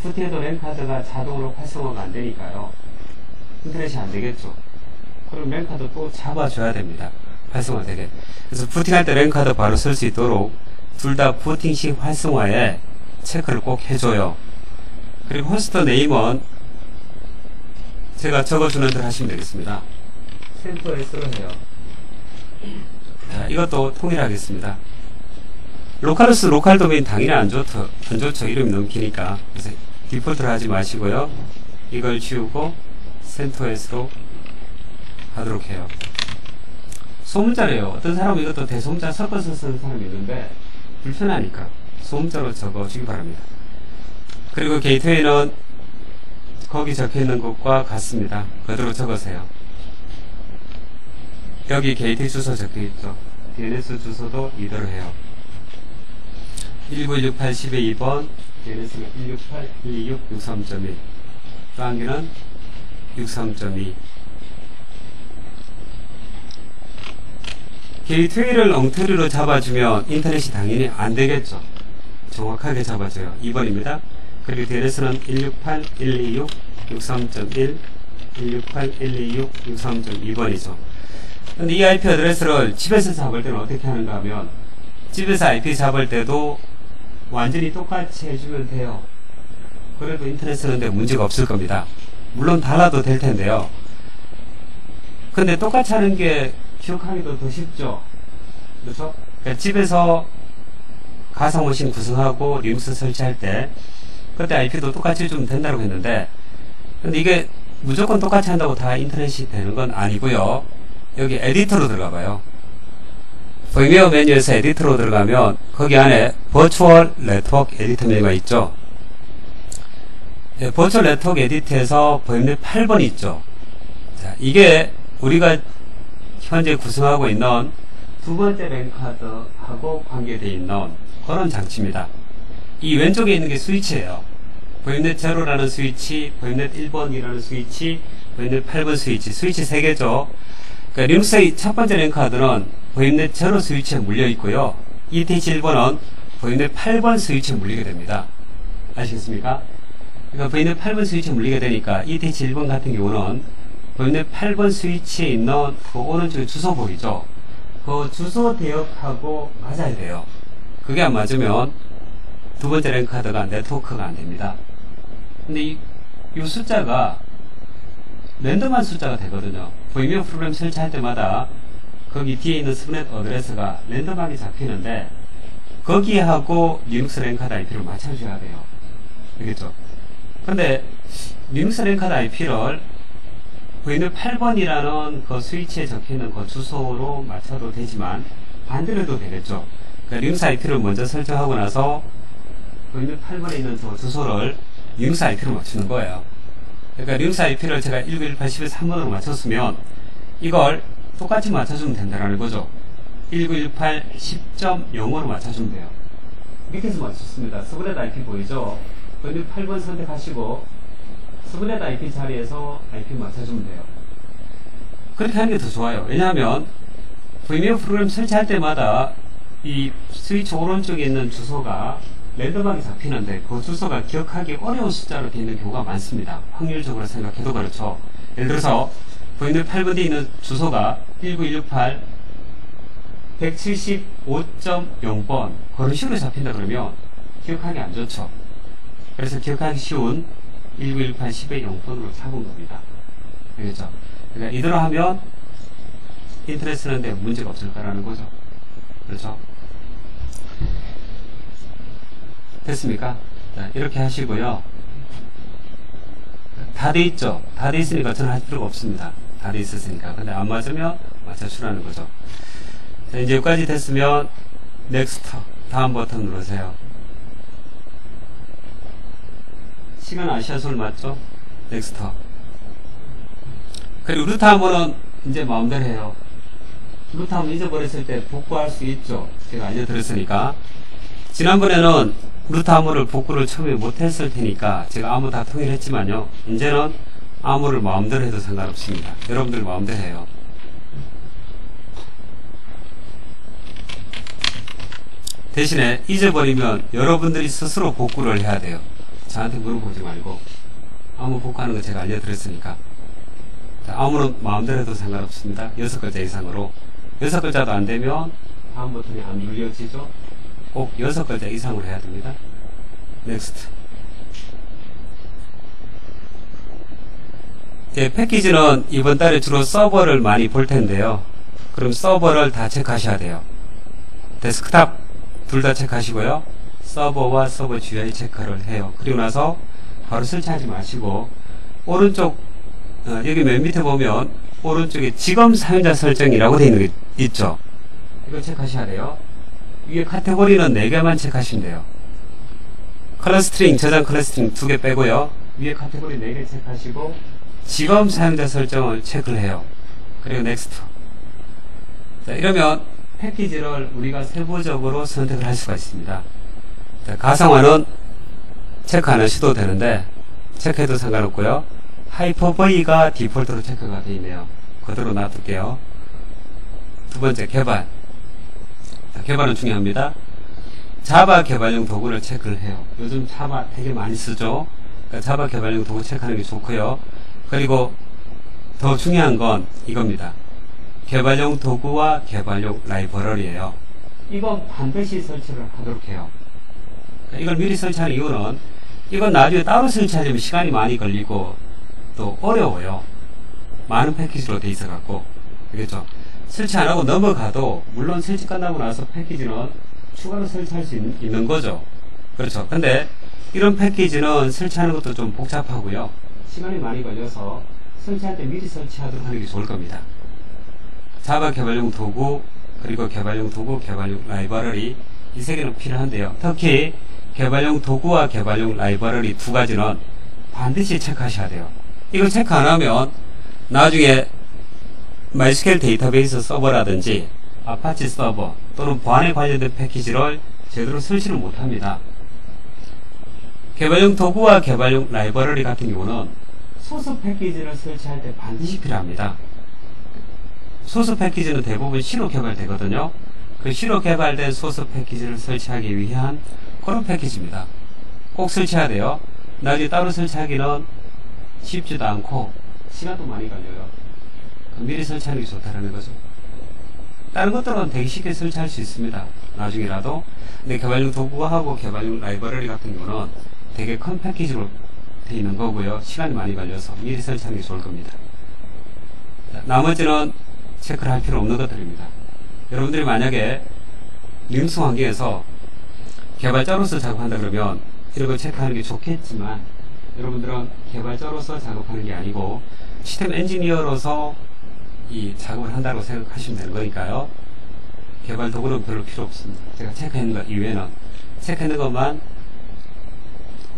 부팅해도 랜카드가 자동으로 활성화가 안 되니까요. 인터넷이 안 되겠죠. 그럼 랜카드 또 잡아줘야 됩니다. 활성화되게. 그래서 부팅할 때 랜카드 바로 쓸 수 있도록 둘 다 부팅식 활성화에 체크를 꼭 해줘요. 그리고 호스트 네임은 제가 적어주는 대로 하시면 되겠습니다. 센터에서로 해요. 자, 이것도 통일하겠습니다. 로컬로스 로컬 도메인 당연히 안 좋죠. 이름이 너무 기니까. 그래서 디폴트를 하지 마시고요. 이걸 지우고 센터에서로 하도록 해요. 소문자래요. 어떤 사람은 이것도 대소문자 섞어서 쓰는 사람이 있는데 불편하니까 소문자로 적어주기 바랍니다. 그리고 게이트웨이는 거기 적혀있는 것과 같습니다. 그대로 적으세요. 여기 게이트웨이 주소 적혀있죠. DNS 주소도 이대로 해요. 1918 10에 2번 DNS는 168 126 63.1 또 한 개는 63.2 게이트웨이를 엉터리로 잡아주면 인터넷이 당연히 안되겠죠. 정확하게 잡아줘요. 2번입니다. 그리고 DNS는 168 126 63.1 168 126 63.2번이죠. 근데 이 IP 어드레스를 집에서 잡을 때는 어떻게 하는가 하면 집에서 IP 잡을 때도 완전히 똑같이 해주면 돼요. 그래도 인터넷 쓰는데 문제가 없을 겁니다. 물론 달라도 될 텐데요. 근데 똑같이 하는 게 기억하기도 더 쉽죠. 그렇죠? 그러니까 집에서 가상머신 구성하고 리눅스 설치할 때 그때 IP도 똑같이 해주면 된다고 했는데 근데 이게 무조건 똑같이 한다고 다 인터넷이 되는 건 아니고요. 여기 에디터로 들어가봐요. VMware 메뉴에서 에디터로 들어가면 거기 안에 버추얼 네트워크 에디터 메뉴가 있죠. 버추얼 네트워크 에디터에서 VMware 8번이 있죠. 자, 이게 우리가 현재 구성하고 있는 두 번째 랜카드하고 관계되어 있는 그런 장치입니다. 이 왼쪽에 있는 게 스위치예요. VMware 제로라는 스위치, VMware 1번이라는 스위치, VMware 8번 스위치, 스위치 3개죠. 그러니까 리눅스의 첫 번째 랜카드는 VMware 제로 스위치에 물려 있고요. ETH1번은 VMware 8번 스위치에 물리게 됩니다. 아시겠습니까? 그러니까 VMware 8번 스위치에 물리게 되니까 ETH1번 같은 경우는 VMware 8번 스위치에 있는 그 오른쪽에 주소 보이죠? 그 주소 대역하고 맞아야 돼요. 그게 안 맞으면 두 번째 랜카드가 네트워크가 안 됩니다. 근데 이 숫자가 랜덤한 숫자가 되거든요. VMware 프로그램 설치할 때마다 거기 뒤에 있는 서브넷 어드레스가 랜덤하게 잡히는데 거기하고 리눅스 랜카드 IP를 맞춰줘야 돼요. 알겠죠? 근데 리눅스 랜카드 IP를 VMware 8번이라는 그 스위치에 적혀있는 그 주소로 맞춰도 되지만 반대로 해도 되겠죠. 그러니까 리눅스 IP를 먼저 설정하고 나서 VMware 8번에 있는 저 주소를 리눅스 IP로 맞추는 거예요. 그러니까 리눅스 IP를 제가 1918.10.3번으로 맞췄으면 이걸 똑같이 맞춰주면 된다는 거죠. 1918 10.0으로 맞춰주면 돼요. 이렇게 해서 맞췄습니다. 서브넷 IP 보이죠? VMware 8번 선택하시고 서브넷 IP 자리에서 IP 맞춰주면 돼요. 그렇게 하는 게 더 좋아요. 왜냐하면 VMware 프로그램 설치할 때마다 이 스위치 오른쪽에 있는 주소가 랜덤하게 잡히는데 그 주소가 기억하기 어려운 숫자로 되어 있는 경우가 많습니다. 확률적으로 생각해도 그렇죠. 예를 들어서 VMware 8번에 있는 주소가 1918 175.0번 그런 식으로 잡힌다 그러면 기억하기 안 좋죠. 그래서 기억하기 쉬운 1918 10의 0번으로 잡은 겁니다. 알겠죠? 그러니까 이대로 하면 인터넷 쓰는데 문제가 없을 거라는 거죠. 그렇죠? 됐습니까? 자, 이렇게 하시고요. 다 돼 있죠? 다 돼 있으니까 저는 할 필요가 없습니다. 다 돼 있었으니까. 근데 안 맞으면 맞춰주라는 거죠. 자, 이제 여기까지 됐으면 넥스트 다음 버튼 누르세요. 시간 아시아솔 맞죠? 넥스트. 그리고 루트 한번은 이제 마음대로 해요. 루트 한번 잊어버렸을 때 복구할 수 있죠? 제가 알려드렸으니까. 지난번에는 루트 암호를 복구를 처음에 못했을 테니까 제가 암호 다 통일했지만요. 이제는 암호를 마음대로 해도 상관없습니다. 여러분들 마음대로 해요. 대신에 잊어버리면 여러분들이 스스로 복구를 해야 돼요. 저한테 물어보지 말고. 암호 복구하는 거 제가 알려드렸으니까. 암호는 마음대로 해도 상관없습니다. 6글자 이상으로. 6글자도 안 되면 다음 버튼이 안 눌려지죠? 꼭 6글자 이상으로 해야 됩니다. 넥스트. 예, 패키지는 이번 달에 주로 서버를 많이 볼 텐데요. 그럼 서버를 다 체크하셔야 돼요. 데스크탑 둘 다 체크하시고요. 서버와 서버 GUI 체크를 해요. 그리고 나서 바로 설치하지 마시고 오른쪽 여기 맨 밑에 보면 오른쪽에 지금 사용자 설정이라고 되어 있는 게 있죠. 이거 체크하셔야 돼요. 위에 카테고리는 4개만 체크하시면 돼요. 클러스트링, 저장 클러스트링 2개 빼고요. 위에 카테고리 4개 체크하시고 지금 사용자 설정을 체크를 해요. 그리고 넥스트. 자, 이러면 패키지를 우리가 세부적으로 선택을 할 수가 있습니다. 자, 가상화는 체크 안 하셔도 되는데 체크해도 상관없고요. 하이퍼V가 디폴트로 체크가 되어 있네요. 그대로 놔둘게요. 두 번째, 개발. 자, 개발은 중요합니다. 자바 개발용 도구를 체크를 해요. 요즘 자바 되게 많이 쓰죠. 그러니까 자바 개발용 도구 체크하는 게 좋고요. 그리고 더 중요한 건 이겁니다. 개발용 도구와 개발용 라이브러리예요. 이건 반드시 설치를 하도록 해요. 그러니까 이걸 미리 설치하는 이유는 이건 나중에 따로 설치하려면 시간이 많이 걸리고 또 어려워요. 많은 패키지로 돼 있어 갖고. 알겠죠? 설치 안 하고 넘어가도 물론 설치 끝나고 나서 패키지는 추가로 설치할 수 있는 거죠. 그렇죠. 근데 이런 패키지는 설치하는 것도 좀 복잡하고요. 시간이 많이 걸려서 설치할 때 미리 설치하도록 하는 게 좋을 겁니다. 자바 개발용 도구, 그리고 개발용 도구, 개발용 라이브러리, 이 세 개는 필요한데요. 특히 개발용 도구와 개발용 라이브러리 두 가지는 반드시 체크하셔야 돼요. 이걸 체크 안 하면 나중에 MySQL 데이터베이스 서버라든지 아파치 서버 또는 보안에 관련된 패키지를 제대로 설치를 못합니다. 개발용 도구와 개발용 라이브러리 같은 경우는 소스 패키지를 설치할 때 반드시 필요합니다. 소스 패키지는 대부분 C로 개발되거든요. 그 C로 개발된 소스 패키지를 설치하기 위한 그런 패키지입니다. 꼭 설치해야 돼요. 나중에 따로 설치하기는 쉽지도 않고 시간도 많이 걸려요. 미리 설치하는 게 좋다는 거죠. 다른 것들은 되게 쉽게 설치할 수 있습니다. 나중이라도. 근데 개발용 도구하고 개발용 라이브러리 같은 경우는 되게 큰 패키지로 되어 있는 거고요. 시간이 많이 걸려서 미리 설치하는 게 좋을 겁니다. 나머지는 체크를 할 필요 없는 것들입니다. 여러분들이 만약에 링스 환경에서 개발자로서 작업한다 그러면 이런 걸 체크하는 게 좋겠지만, 여러분들은 개발자로서 작업하는 게 아니고 시스템 엔지니어로서 이 작업을 한다고 생각하시면 되는 거니까요. 개발 도구는 별로 필요 없습니다. 제가 체크했는 것 이외에는 체크했는 것만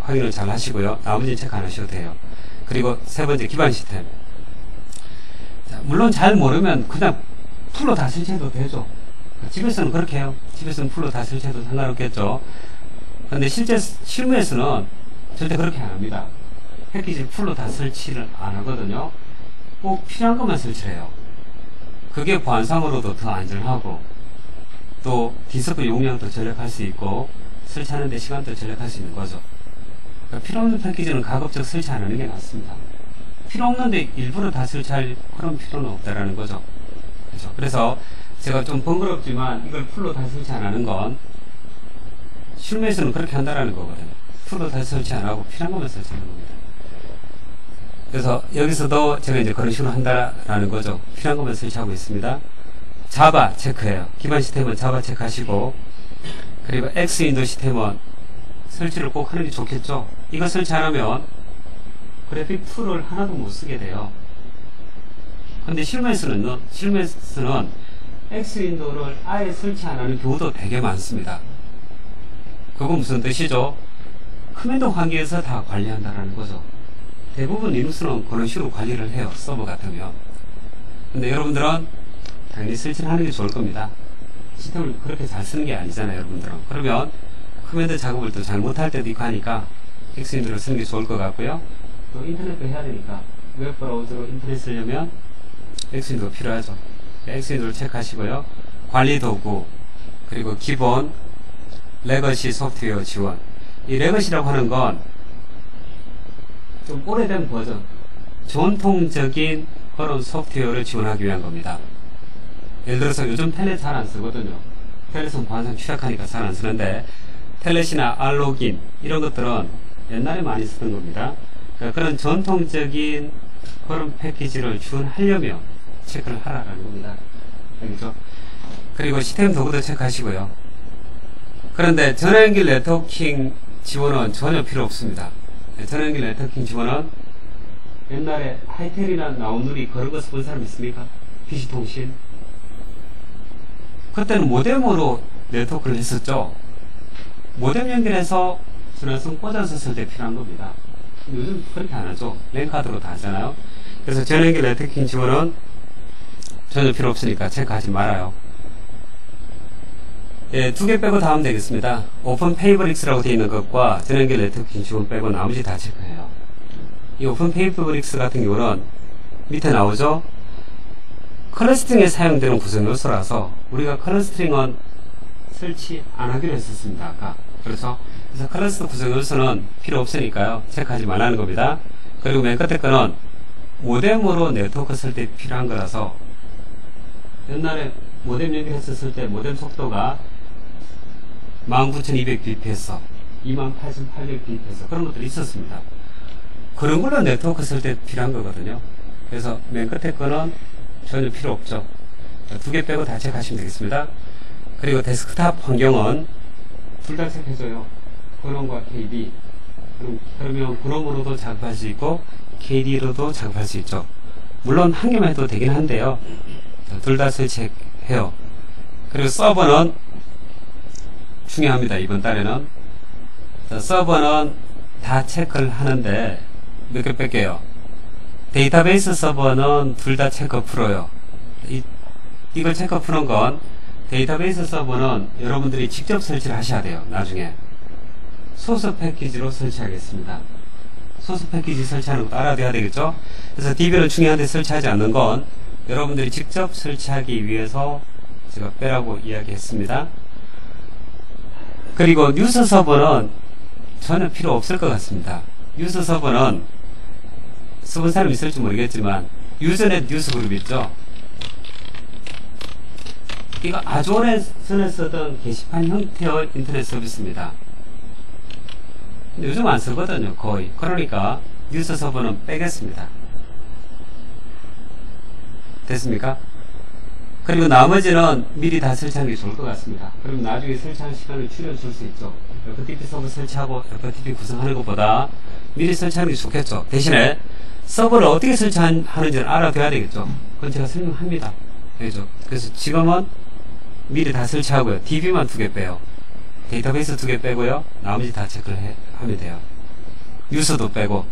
확인을 잘 하시고요. 나머지는 체크 안 하셔도 돼요. 그리고 세 번째, 기반 시스템. 자, 물론 잘 모르면 그냥 풀로 다 설치해도 되죠. 집에서는 그렇게 해요. 집에서는 풀로 다 설치해도 상관없겠죠. 근데 실제 실무에서는 절대 그렇게 안 합니다. 패키지를 풀로 다 설치를 안 하거든요. 꼭 필요한 것만 설치를 해요. 그게 보안상으로도 더 안전하고 또 디스크 용량도 절약할 수 있고 설치하는 데 시간도 절약할 수 있는 거죠. 그러니까 필요 없는 패키지는 가급적 설치 안 하는 게 낫습니다. 필요 없는데 일부러 다 설치할 그런 필요는 없다라는 거죠. 그렇죠? 그래서 제가 좀 번거롭지만 이걸 풀로 다 설치 안 하는 건 실무에서는 그렇게 한다라는 거거든요. 풀로 다 설치 안 하고 필요한 것만 설치하는 겁니다. 그래서 여기서도 제가 이제 그런 식으로 한다라는 거죠. 필요한 것만 설치하고 있습니다. 자바 체크해요. 기반 시스템은 자바 체크하시고, 그리고 X윈도우 시스템은 설치를 꼭 하는 게 좋겠죠. 이거 설치 안 하면 그래픽 툴을 하나도 못 쓰게 돼요. 근데 실무에서는 X윈도우를 아예 설치 안 하는 경우도 되게 많습니다. 그건 무슨 뜻이죠? 커맨드 환경에서 다 관리한다라는 거죠. 대부분 리눅스는 그런 식으로 관리를 해요. 서버 같으면. 근데 여러분들은 당연히 설치를 하는 게 좋을 겁니다. 시스템을 그렇게 잘 쓰는 게 아니잖아요, 여러분들은. 그러면 커맨드 작업을 또 잘 못할 때도 있고 하니까 엑스윈도우를 쓰는 게 좋을 것 같고요. 또 인터넷도 해야 되니까 웹브라우저로 인터넷 쓰려면 엑스윈도우 필요하죠. 엑스윈도우를 체크하시고요. 관리 도구, 그리고 기본 레거시 소프트웨어 지원. 이 레거시라고 하는 건 좀 오래된 버전, 전통적인 그런 소프트웨어를 지원하기 위한 겁니다. 예를 들어서 요즘 텔넷 잘 안 쓰거든요. 텔넷은 보안상 취약하니까 잘 안 쓰는데 텔넷이나 알로긴 이런 것들은 옛날에 많이 쓰던 겁니다. 그러니까 그런 전통적인 그런 패키지를 지원하려면 체크를 하라는 겁니다. 그렇죠? 그리고 시스템 도구도 체크하시고요. 그런데 전화연결 네트워킹 지원은 전혀 필요 없습니다. 전화연결 네트워킹 지원은 옛날에 하이텔이나 나우누리 그런 거 써본 사람 있습니까? PC통신. 그때는 모뎀으로 네트워크를 했었죠. 모뎀 연결해서 전화선 꽂아서 쓸 때 필요한 겁니다. 요즘 그렇게 안 하죠. 랜카드로 다 하잖아요. 그래서 전화연결 네트워킹 지원은 전혀 필요 없으니까 체크하지 말아요. 예, 두 개 빼고 다 하면 되겠습니다. 오픈 페이버릭스라고 되어 있는 것과 전화연결 네트워킹 지원 빼고 나머지 다 체크해요. 이 오픈 페이버릭스 같은 경우는 밑에 나오죠. 클러스터링에 사용되는 구성 요소라서 우리가 클러스터링은 설치 안 하기로 했었습니다. 아까. 그렇죠? 그래서 클러스터 구성 요소는 필요 없으니까요. 체크하지 말라는 겁니다. 그리고 맨 끝에 거는 모뎀으로 네트워크 쓸 때 필요한 거라서 옛날에 모뎀 연결했었을 때 모뎀 속도가 19200bps, 28800bps 그런 것들이 있었습니다. 그런 걸로 네트워크 쓸 때 필요한 거거든요. 그래서 맨 끝에 거는 전혀 필요 없죠. 두 개 빼고 다 체크하시면 되겠습니다. 그리고 데스크탑 환경은 둘 다 체크해줘요. 그놈과 KD. 그러면 그놈으로도 작업할 수 있고 KD로도 작업할 수 있죠. 물론 한 개만 해도 되긴 한데요. 둘 다 설치해요. 그리고 서버는 중요합니다. 이번 달에는 서버는 다 체크를 하는데 몇 개 뺄게요. 데이터베이스 서버는 둘 다 체크 풀어요. 이걸 체크 푸는 건 데이터베이스 서버는 여러분들이 직접 설치를 하셔야 돼요. 나중에 소스 패키지로 설치하겠습니다. 소스 패키지 설치하는 것도 알아둬야 되겠죠. 그래서 DB는 중요한데 설치하지 않는 건 여러분들이 직접 설치하기 위해서 제가 빼라고 이야기했습니다. 그리고 뉴스 서버는 전혀 필요 없을 것 같습니다. 뉴스 서버는 써본 사람 있을지 모르겠지만 유저넷 뉴스 그룹 있죠. 이거 아주 오래 전에 쓰던 게시판 형태의 인터넷 서비스입니다. 근데 요즘 안 쓰거든요. 거의. 그러니까 뉴스 서버는 빼겠습니다. 됐습니까? 그리고 나머지는 미리 다 설치하는 게 좋을 것 같습니다. 그럼 나중에 설치하는 시간을 줄여줄 수 있죠. FTP 서버 설치하고 FTP 구성하는 것보다 미리 설치하는 게 좋겠죠. 대신에 서버를 어떻게 설치하는지는 알아둬야 되겠죠. 그건 제가 설명합니다. 알죠? 그래서 지금은 미리 다 설치하고요. DB만 2개 빼요. 데이터베이스 2개 빼고요. 나머지 다 체크를 하면 돼요. 뉴스도 빼고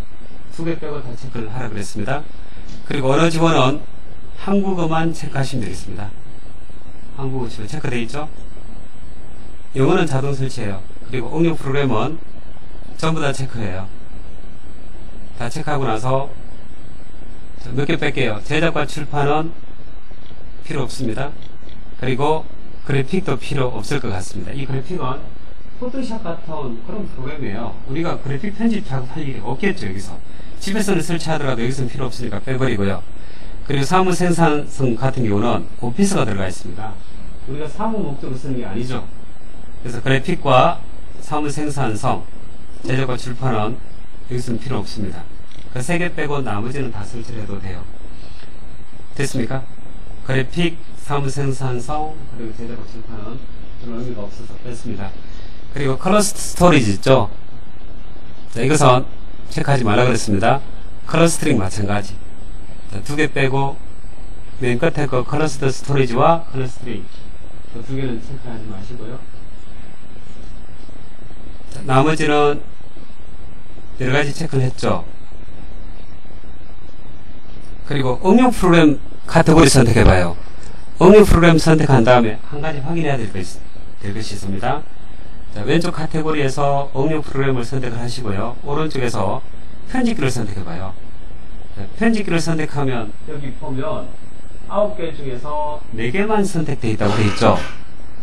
2개 빼고 다 체크를 하라 그랬습니다. 그리고 언어 지원은 한국어만 체크하시면 되겠습니다. 한국어 지원 체크되어 있죠? 영어는 자동 설치해요. 그리고 응용 프로그램은 전부 다 체크해요. 다 체크하고 나서 몇 개 뺄게요. 제작과 출판은 필요 없습니다. 그리고 그래픽도 필요 없을 것 같습니다. 이 그래픽은 포토샵 같은 그런 프로그램이에요. 우리가 그래픽 편집 작업할 일이 없겠죠. 여기서 집에서는 설치하더라도 여기서는 필요 없으니까 빼버리고요. 그리고 사무 생산성 같은 경우는 오피스가 들어가 있습니다. 우리가 사무 목적으로 쓰는 게 아니죠. 그래서 그래픽과 사무 생산성, 제작과 출판은 여기서는 필요 없습니다. 그 3개 빼고 나머지는 다 설치를 해도 돼요. 됐습니까? 그래픽, 사무 생산성, 그리고 제작과 출판은 별로 의미가 없어서 뺐습니다. 그리고 클러스터 스토리지 있죠? 자, 이것은 체크하지 말라 그랬습니다. 클러스터링 마찬가지. 2개 빼고 맨 끝에 그 클러스터 스토리지와 클러스터링 그 2개는 체크하지 마시고요. 자, 나머지는 여러가지 체크를 했죠. 그리고 응용 프로그램 카테고리 선택해봐요. 응용 프로그램 선택한 다음에 한 가지 확인해야 될 것이 있습니다. 자, 왼쪽 카테고리에서 응용 프로그램을 선택을 하시고요. 오른쪽에서 편집기를 선택해봐요. 자, 편집기를 선택하면 여기 보면 9개 중에서 4개만 선택되어 있다고 되어 있죠.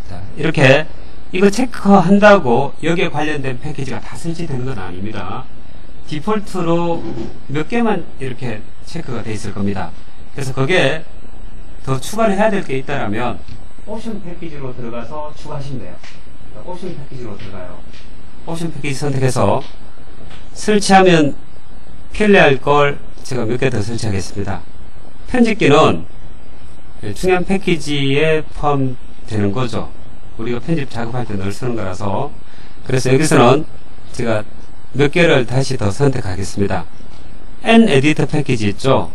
자, 이렇게 이거 체크한다고 여기에 관련된 패키지가 다 설치되는 건 아닙니다. 디폴트로 몇 개만 이렇게 체크가 되어 있을 겁니다. 그래서 거기에 더 추가를 해야 될 게 있다면 옵션 패키지로 들어가서 추가하시면 돼요. 옵션 패키지로 들어가요. 옵션 패키지 선택해서 설치하면 편리할 걸 제가 몇 개 더 설치하겠습니다. 편집기는 중요한 패키지에 포함되는 거죠. 우리가 편집 작업할 때 늘 쓰는 거라서. 그래서 여기서는 제가 몇 개를 다시 더 선택하겠습니다. N-에디터 패키지 있죠?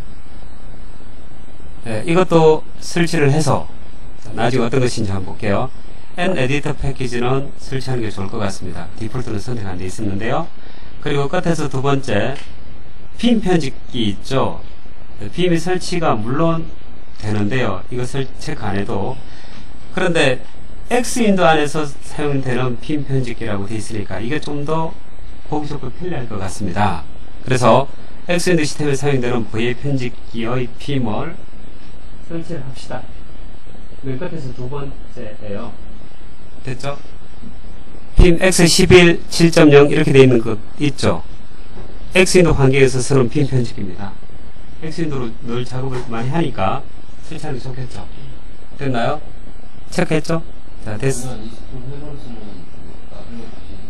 네, 이것도 설치를 해서 나중에 어떤 것인지 한번 볼게요. N-에디터 패키지는 설치하는 게 좋을 것 같습니다. 디폴트는 선택 안 돼 있었는데요. 그리고 끝에서 두 번째 빔 편집기 있죠? 빔이 설치가 물론 되는데요. 이것을 체크 안 해도. 그런데 X윈도 안에서 사용되는 빔 편집기라고 되어 있으니까 이게 좀 더 보기 좋고 편리할 것 같습니다. 그래서 X윈도 시스템에 사용되는 VA 편집기의 빔을 설치를 합시다. 맨 끝에서 두 번째예요. 됐죠? 빔 X11 7.0 이렇게 되어 있는 거 있죠? X윈도 환경에서 쓰는 빔 편집기입니다. X윈도로 늘 작업을 많이 하니까 설치하는 게 좋겠죠? 됐나요? 체크했죠? 자, 됐어.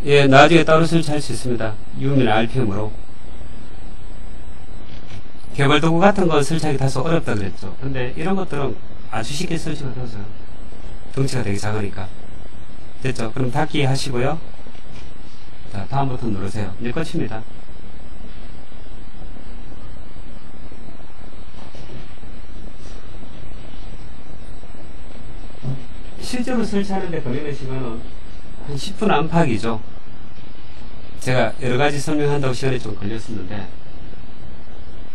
예, 나중에 따로 설치할 수 있습니다. 유민 RPM으로. 개발 도구 같은 건 설치하기 다소 어렵다 그랬죠. 근데 이런 것들은 아주 쉽게 설치가 되어서 덩치가 되게 작으니까. 됐죠? 그럼 닫기 하시고요. 자, 다음 버튼 누르세요. 이제 끝입니다. 실제로 설치하는데 걸리는 시간은 한 10분 안팎이죠. 제가 여러가지 설명한다고 시간이 좀 걸렸었는데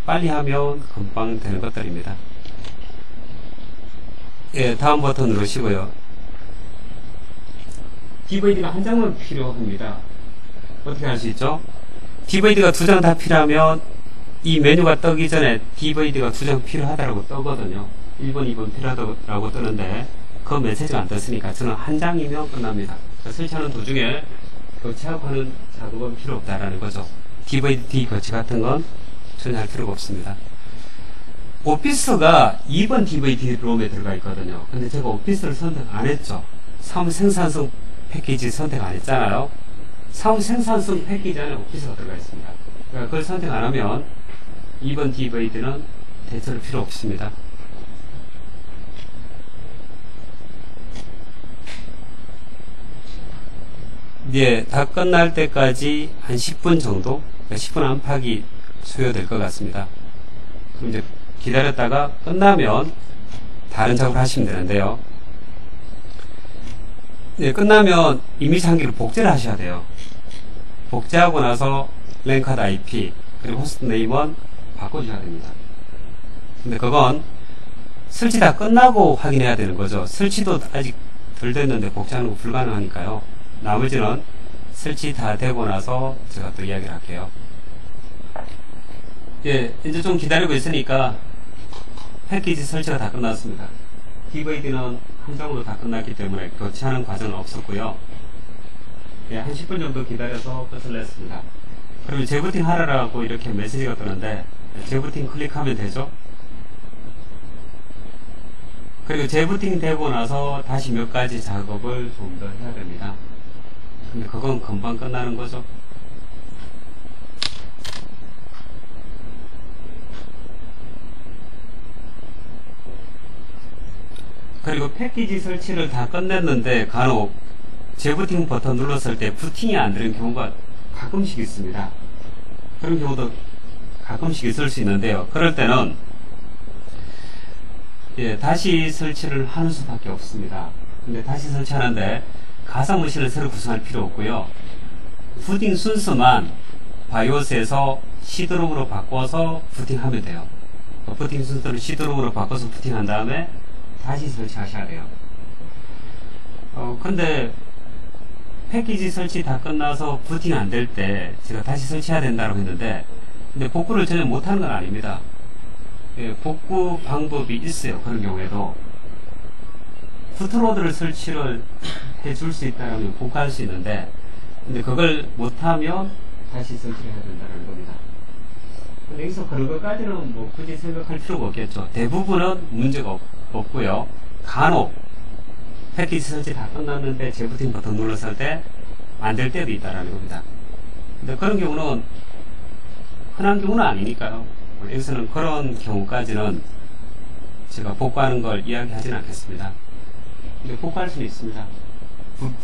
빨리 하면 금방 되는 것들입니다. 예, 다음 버튼 누르시고요. DVD가 한 장만 필요합니다. 어떻게 할 수 있죠? DVD가 2장 다 필요하면 이 메뉴가 뜨기 전에 DVD가 2장 필요하다고 뜨거든요. 1번, 2번 필요하다고 뜨는데 그 메시지가 안 떴으니까 저는 한 장이면 끝납니다. 설치하는 도중에 교체하는 작업은 필요 없다라는 거죠. DVD 교체 같은 건 전혀 할 필요가 없습니다. 오피스가 2번 DVD 롬에 들어가 있거든요. 근데 제가 오피스를 선택 안 했죠. 사무 생산성 패키지 선택 안 했잖아요. 사무 생산성 패키지 안에 오피스가 들어가 있습니다. 그러니까 그걸 선택 안 하면 2번 DVD는 대체로 필요 없습니다. 예, 다 끝날 때까지 한 10분 정도, 10분 안팎이 소요될 것 같습니다. 그럼 이제 기다렸다가 끝나면 다른 작업을 하시면 되는데요. 네, 끝나면 이미지 한 개를 복제를 하셔야 돼요. 복제하고 나서 랜카드 IP 그리고 호스트 네임은 바꿔줘야 됩니다. 근데 그건 설치 다 끝나고 확인해야 되는 거죠. 설치도 아직 덜 됐는데 복제하는 거 불가능하니까요. 나머지는 설치 다 되고 나서 제가 또 이야기를 할게요. 예, 이제 좀 기다리고 있으니까 패키지 설치가 다 끝났습니다. DVD는 한 장으로 다 끝났기 때문에 교체하는 과정은 없었고요. 예, 한 10분 정도 기다려서 끝을 냈습니다. 그러면 재부팅 하라고 이렇게 메시지가 뜨는데 재부팅 클릭하면 되죠. 그리고 재부팅 되고 나서 다시 몇 가지 작업을 좀 더 해야 됩니다. 근데 그건 금방 끝나는 거죠. 그리고 패키지 설치를 다 끝냈는데 간혹 재부팅 버튼 눌렀을 때 부팅이 안 되는 경우가 가끔씩 있습니다. 그런 경우도 가끔씩 있을 수 있는데요. 그럴 때는 예, 다시 설치를 하는 수밖에 없습니다. 근데 다시 설치하는데 가상 머신을 새로 구성할 필요 없고요. 부팅 순서만 바이오스에서 시드롬으로 바꿔서 부팅하면 돼요. 부팅 순서를 시드롬으로 바꿔서 부팅한 다음에 다시 설치하셔야 돼요. 근데 패키지 설치 다 끝나서 부팅 안 될 때 제가 다시 설치해야 된다고 했는데 근데 복구를 전혀 못하는 건 아닙니다. 예, 복구 방법이 있어요. 그런 경우에도 푸트로드를 설치를 해줄 수 있다면 복구할 수 있는데 근데 그걸 못하면 다시 설치를 해야 된다는 겁니다. 근데 여기서 그런 것까지는 뭐 굳이 생각할 필요가 없겠죠. 대부분은 문제가 없고요. 간혹 패키지 설치 다 끝났는데 재부팅 버튼 눌렀을 때 안 될 때도 있다라는 겁니다. 근데 그런 경우는 흔한 경우는 아니니까요. 여기서는 그런 경우까지는 제가 복구하는 걸 이야기하지는 않겠습니다. 근데 복구할 수는 있습니다.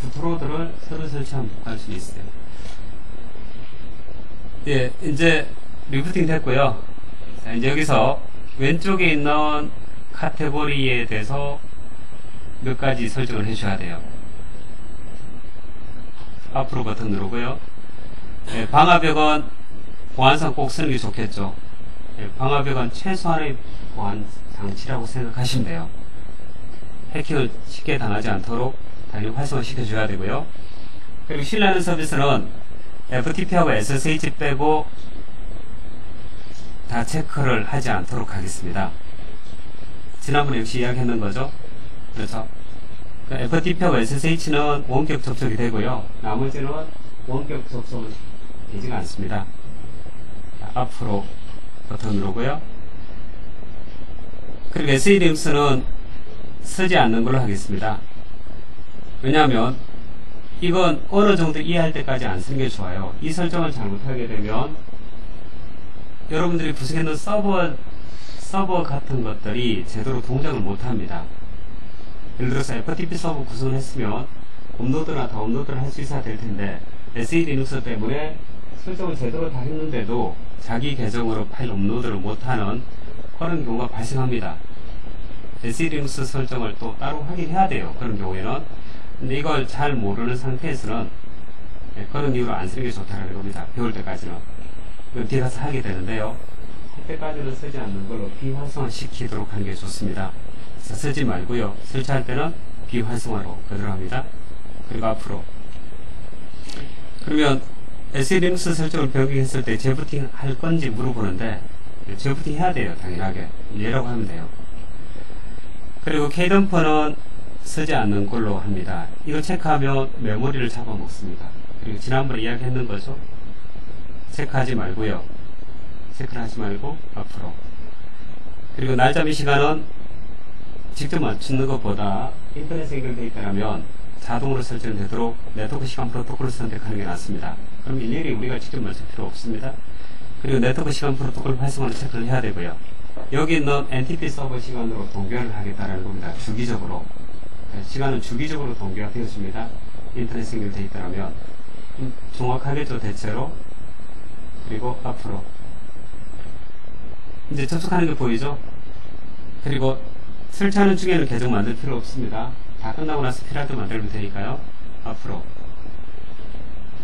부트로드를 새로 설치하면 복구할 수는 있어요. 예, 이제 리부팅 됐고요. 자, 이제 여기서 왼쪽에 있는 카테고리에 대해서 몇 가지 설정을 해줘야 돼요. 앞으로 버튼 누르고요. 예, 방화벽은 보안상 꼭 쓰는 게 좋겠죠. 예, 방화벽은 최소한의 보안 장치라고 생각하시면 돼요. 해킹을 쉽게 당하지 않도록 당연히 활성화 시켜줘야 되고요. 그리고 신뢰하는 서비스는 FTP하고 SSH 빼고 다 체크를 하지 않도록 하겠습니다. 지난번에 역시 이야기했는 거죠. 그렇죠. FTP하고 SSH는 원격 접속이 되고요. 나머지는 원격 접속은 되지가 않습니다. 자, 앞으로 버튼 누르고요. 그리고 SELinks는 쓰지 않는 걸로 하겠습니다. 왜냐하면 이건 어느 정도 이해할 때까지 안 쓰는 게 좋아요. 이 설정을 잘못하게 되면 여러분들이 구성해놓은 서버 같은 것들이 제대로 동작을 못합니다. 예를 들어서 FTP 서버 구성을 했으면 업로드나 다운로드를 할 수 있어야 될 텐데 SELinux 때문에 설정을 제대로 다 했는데도 자기 계정으로 파일 업로드를 못하는 그런 경우가 발생합니다. SE-리눅스 설정을 또 따로 확인해야 돼요. 그런 경우에는. 근데 이걸 잘 모르는 상태에서는 그런 이유로 안 쓰는 게 좋다는 겁니다. 배울 때까지는. 그럼 뒤에 가서 하게 되는데요. 할 때까지는 쓰지 않는 걸로 비활성화 시키도록 하는 게 좋습니다. 그래서 쓰지 말고요. 설치할 때는 비활성화로 그대로 합니다. 그리고 앞으로. 그러면 SE-리눅스 설정을 변경했을 때 재부팅 할 건지 물어보는데 재부팅 해야 돼요. 당연하게. 예라고 하면 돼요. 그리고 K덤퍼는 쓰지 않는 걸로 합니다. 이거 체크하면 메모리를 잡아먹습니다. 그리고 지난번에 이야기했는 거죠. 체크하지 말고요. 체크를 하지 말고 앞으로. 그리고 날짜 및 시간은 직접 맞추는 것보다 인터넷에 연결되어 있다면 자동으로 설정되도록 네트워크 시간 프로토콜을 선택하는 게 낫습니다. 그럼 일일이 우리가 직접 맞출 필요 없습니다. 그리고 네트워크 시간 프로토콜 활성화를 체크를 해야 되고요. 여기 있는 NTP 서버 시간으로 동기화를 하겠다는 겁니다. 주기적으로. 시간은 주기적으로 동기화 되어집니다. 인터넷에 연결되어 있다면. 정확하겠죠, 대체로. 그리고 앞으로. 이제 접속하는 게 보이죠? 그리고 설치하는 중에는 계정 만들 필요 없습니다. 다 끝나고 나서 필요할 때 만들면 되니까요. 앞으로.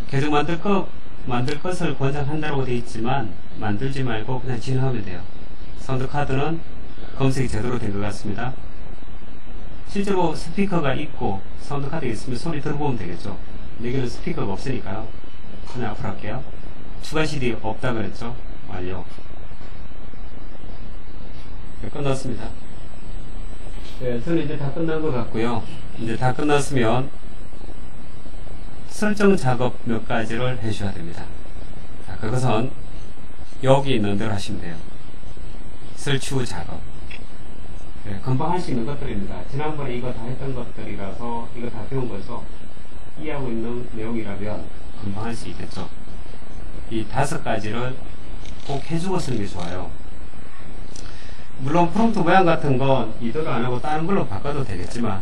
계정 만들 것을 권장한다고 되어 있지만 만들지 말고 그냥 진행하면 돼요. 사운드 카드는 검색이 제대로 된 것 같습니다. 실제로 스피커가 있고 사운드 카드가 있으면 소리 들어보면 되겠죠. 근데 이거는 스피커가 없으니까요. 그냥 앞으로 할게요. 추가 CD 없다 그랬죠. 완료. 네, 끝났습니다. 네, 저는 이제 다 끝난 것 같고요. 이제 다 끝났으면 설정 작업 몇 가지를 해줘야 됩니다. 자, 그것은 여기 있는 대로 하시면 돼요. 설치 후 작업. 네, 금방 할 수 있는 것들입니다. 지난번에 이거 다 했던 것들이라서 이거 다 배운 거죠. 이해하고 있는 내용이라면 금방 할 수 있겠죠. 이 5가지를 꼭 해주고 쓰는 게 좋아요. 물론 프롬프트 모양 같은 건 이대로 안 하고 다른 걸로 바꿔도 되겠지만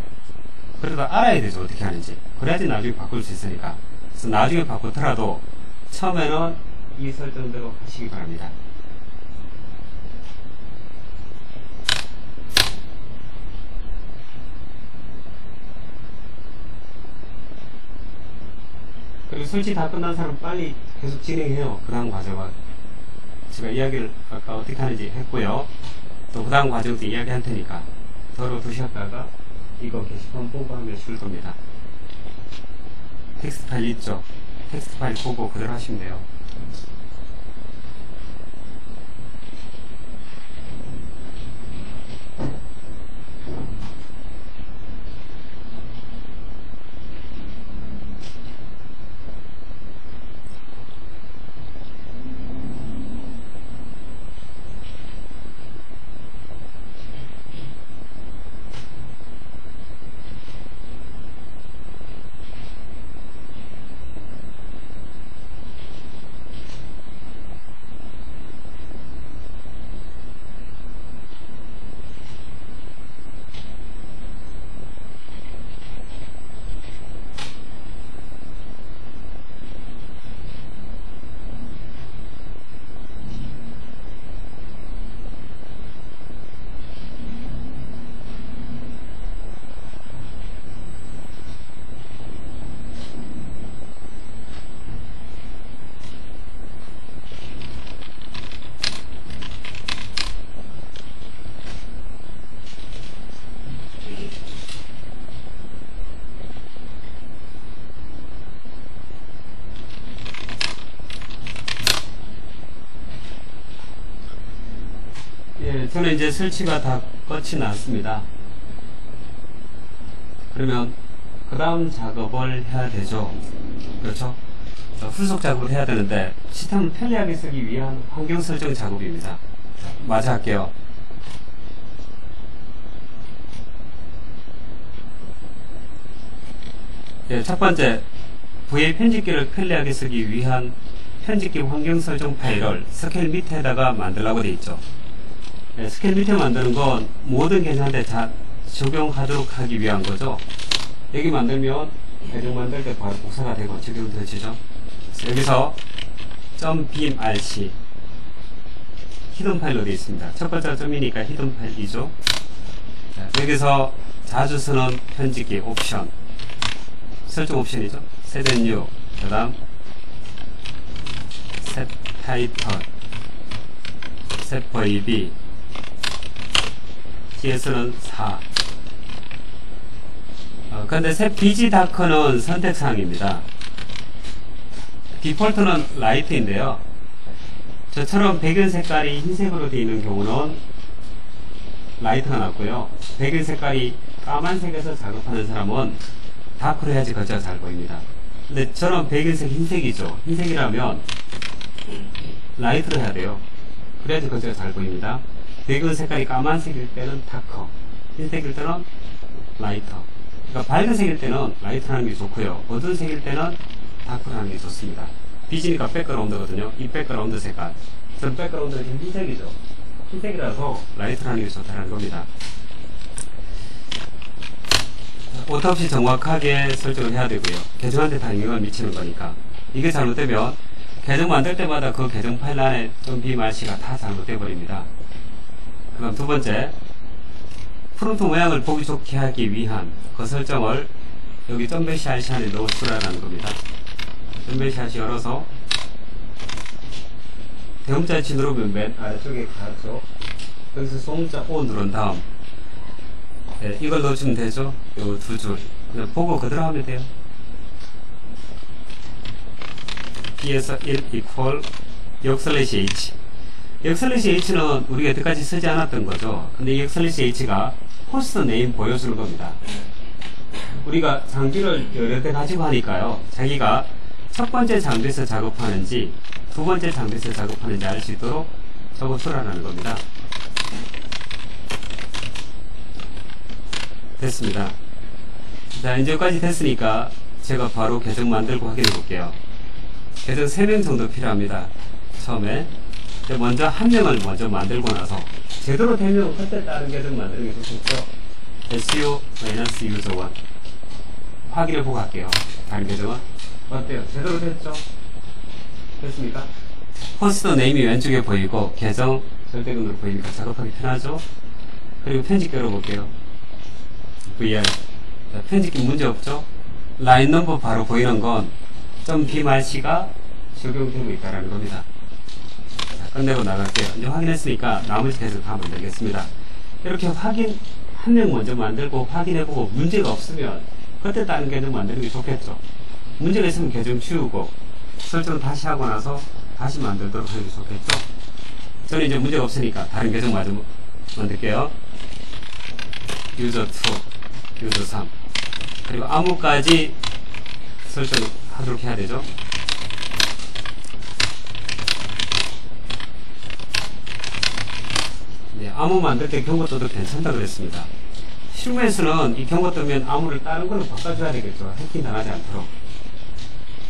그래도 알아야 되죠. 어떻게 하는지. 그래야지 나중에 바꿀 수 있으니까. 그래서 나중에 바꾸더라도 처음에는 이 설정대로 하시기 바랍니다. 그리고 설치 다 끝난 사람 빨리 계속 진행해요. 그 다음 과정은. 제가 이야기를 아까 어떻게 하는지 했고요. 또 그 다음 과정도 이야기할 테니까 덜어두셨다가 이거 게시판 보고 하면 쉬울 겁니다. 텍스트 파일 있죠? 텍스트 파일 보고 그대로 하시면 돼요. 예, 저는 이제 설치가 다 끝이 났습니다. 그러면 그 다음 작업을 해야 되죠. 그렇죠? 후속 작업을 해야 되는데 시스템을 편리하게 쓰기 위한 환경 설정 작업입니다. 마저 할게요. 예, 첫 번째, VA 편집기를 편리하게 쓰기 위한 편집기 환경 설정 파일을 스케일 밑에다가 만들라고 되어 있죠. 네, 스케일 밑에 만드는 건 모든 계정한테 다 적용하도록 하기 위한 거죠. 여기 만들면 계정 만들 때 바로 복사가 되고 적용되어지죠. 여기서 .bimrc 히든 파일로 되어 있습니다. 첫 번째가 점이니까 히든 파일이죠. 자, 여기서 자주 쓰는 편집기 옵션, 설정 옵션이죠. set new, 그 다음 set title, set VB, GS는 4. 근데 set BG 다크는 선택사항입니다. 디폴트는 라이트인데요. 저처럼 배경 색깔이 흰색으로 되어 있는 경우는 라이트가 낫고요. 배경 색깔이 까만색에서 작업하는 사람은 다크로 해야지 글자가 잘 보입니다. 근데 저는 배경색 흰색이죠. 흰색이라면 라이트로 해야 돼요. 그래야지 글자가 잘 보입니다. 배경 색깔이 까만색일 때는 다커, 흰색일 때는 라이터. 그러니까 밝은 색일 때는 라이트로 하는 게 좋고요. 어두운 색일 때는 다크로 하는 게 좋습니다. 비지니까 백그라운드거든요. 이 백그라운드 색깔. 저는 백그라운드는 지금 흰색이죠. 흰색이라서 라이트로 하는 게 좋다는 겁니다. 오타 없이 정확하게 설정을 해야 되고요. 계정한테 다 영향을 미치는 거니까. 이게 잘못되면 계정 만들 때마다 그 계정 파일 안에 .bmarc가 다 잘못돼 버립니다. 그럼 두 번째, 프론트 모양을 보기 좋게 하기 위한 그 설정을 여기 .bmarc 안에 넣어주라는 겁니다. .bmarc 열어서 대문자치 누르면 맨 아래쪽에 가죠. 여기서 소문자 O 누른 다음, 네, 이걸 넣어주면 되죠. 요 두 줄. 그냥 보고 그대로 하면 돼요. B에서 1 equal 역/H. 역/H는 우리가 여태까지 쓰지 않았던 거죠. 근데 이 역/H가 호스트 네임 보여주는 겁니다. 우리가 장비를 여러 대 가지고 하니까요. 자기가 첫 번째 장비에서 작업하는지 두 번째 장비에서 작업하는지 알 수 있도록 적어주라는 겁니다. 됐습니다. 자, 이제 여기까지 됐으니까 제가 바로 계정 만들고 확인해 볼게요. 계정 3명 정도 필요합니다. 처음에 먼저 한 명을 먼저 만들고 나서 제대로 되면 그때 다른 계정 만드는 게 좋겠죠. SU-user1 확인해 보고 할게요. 다른 계정은 어때요? 제대로 됐죠? 됐습니까? 호스트 네임이 왼쪽에 보이고 계정 절대근으로 보이니까 작업하기 편하죠. 그리고 편집 열어볼게요. VR. 자, 편집기 문제 없죠? 라인 넘버 바로 보이는 건 .bmarc가 적용되고 있다는 겁니다. 자, 끝내고 나갈게요. 이제 확인했으니까 나머지 계속 하면 되겠습니다. 이렇게 한 명 먼저 만들고 확인해보고 문제가 없으면 그때 다른 계정 만드는 게 좋겠죠. 문제가 있으면 계정 치우고 설정 다시 하고 나서 다시 만들도록 하는 게 좋겠죠. 저는 이제 문제가 없으니까 다른 계정 마저 만들게요. 유저 2, 유저 3, 그리고 아무까지 설정하도록 해야 되죠. 네, 아무 만들 때 경고 떠도 괜찮다 그랬습니다. 실무에서는 이 경고 뜨면 아무를 다른 걸로 바꿔줘야 되겠죠. 해킹 당하지 않도록.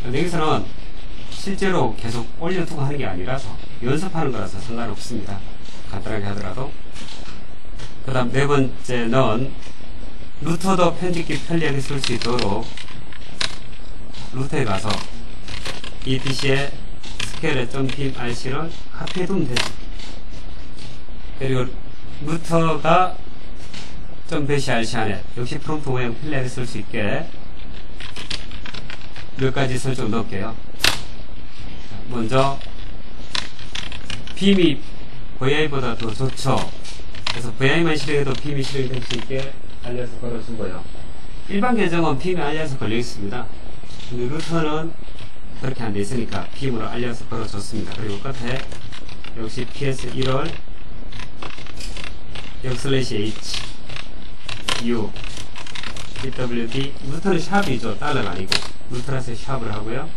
여기서는 실제로 계속 올려두고 하는 게 아니라서 연습하는 거라서 상관없습니다. 간단하게 하더라도. 그 다음 네 번째는 루터도 편집기 편리하게 쓸 수 있도록 루터에 가서 ETC의 스케일의 .bmarc를 카피해두면 되죠. 그리고 루터가 .bmarc 안에 역시 프롬프트 모양 편리하게 쓸 수 있게 몇 가지 설정 넣을게요. 먼저 빔이 VI보다 더 좋죠. 그래서 VI만 실행해도 빔이 실행될 수 있게 알려서 걸어주고요. 일반 계정은 빔이 알려서 걸려 있습니다. 근데 루터는 그렇게 안 돼 있으니까 빔으로 알려서 걸어줬습니다. 그리고 끝에 역시 PS1월 역/H U PWD 루터는 샵이죠. 달러가 아니고 루터라서 샵을 하고요.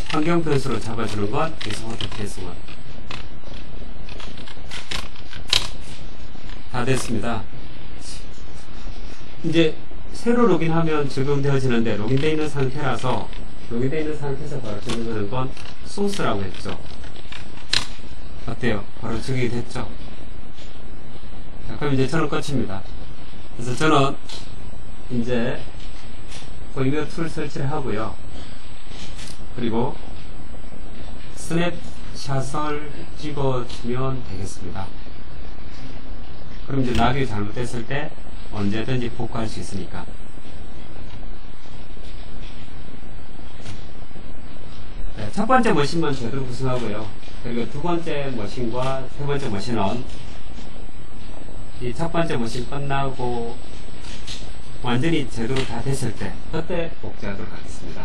환경 변수로 잡아주는 건 익스포트 PS1. 다 됐습니다. 이제 새로 로그인하면 적용되어지는데 로그인되어 있는 상태라서 로그인되어 있는 상태에서 바로 적용하는 건 소스라고 했죠. 어때요? 바로 적용이 됐죠? 자, 그럼 이제 저는 끝입니다. 그래서 저는 이제 보이며 툴 설치를 하고요. 그리고 스냅샷을 찍어주면 되겠습니다. 그럼 이제 나중에 잘못됐을 때 언제든지 복구할 수 있으니까. 네, 첫 번째 머신만 제대로 구성하고요. 그리고 두 번째 머신과 세 번째 머신은 이 첫 번째 머신 끝나고 완전히 제대로 다 됐을 때 그때 복제하도록 하겠습니다.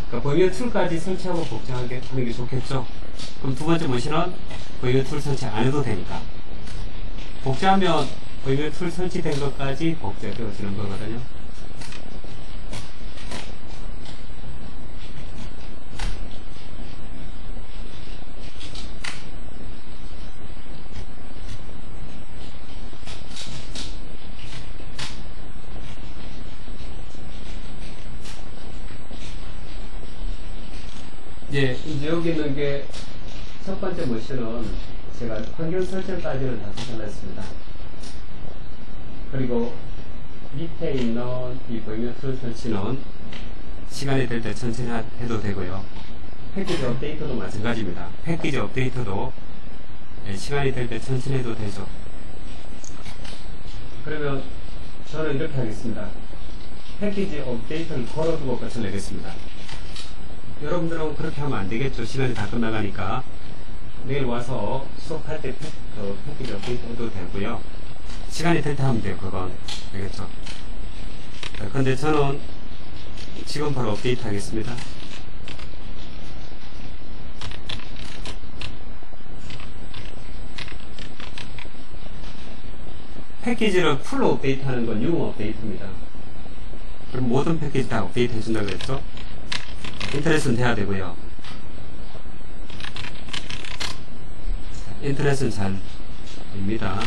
그러니까 버미어 툴까지 설치하고 복제하는 게 좋겠죠. 그럼 두 번째 머신은 버미어 툴 설치 안 해도 되니까 복제하면 버미어 툴 설치된 것까지 복제되어지는 거거든요. 이제 여기 있는 게 첫 번째 머신은 제가 환경 설정까지는 다 설정했습니다. 그리고 밑에 있는 이 버미어 툴 설치는 시간이 될 때 천천히 해도 되고요. 패키지 업데이트도 마찬가지입니다. 패키지 업데이트도 시간이 될 때 천천히 해도 되죠. 그러면 저는 이렇게 하겠습니다. 패키지 업데이트를 걸어두고 끝을 내겠습니다. 여러분들은 그렇게 하면 안 되겠죠. 시간이 다 끝나가니까. 내일 와서 수업할 때 패키지 업데이트 해도 되고요. 시간이 될 때 하면 돼요. 그건. 되겠죠. 근데 저는 지금 바로 업데이트 하겠습니다. 패키지를 풀로 업데이트 하는 건 유무 업데이트입니다. 그럼 모든 패키지 다 업데이트 해준다고 했죠? 인터넷은 돼야 되고요. 인터넷은 잘 됩니다.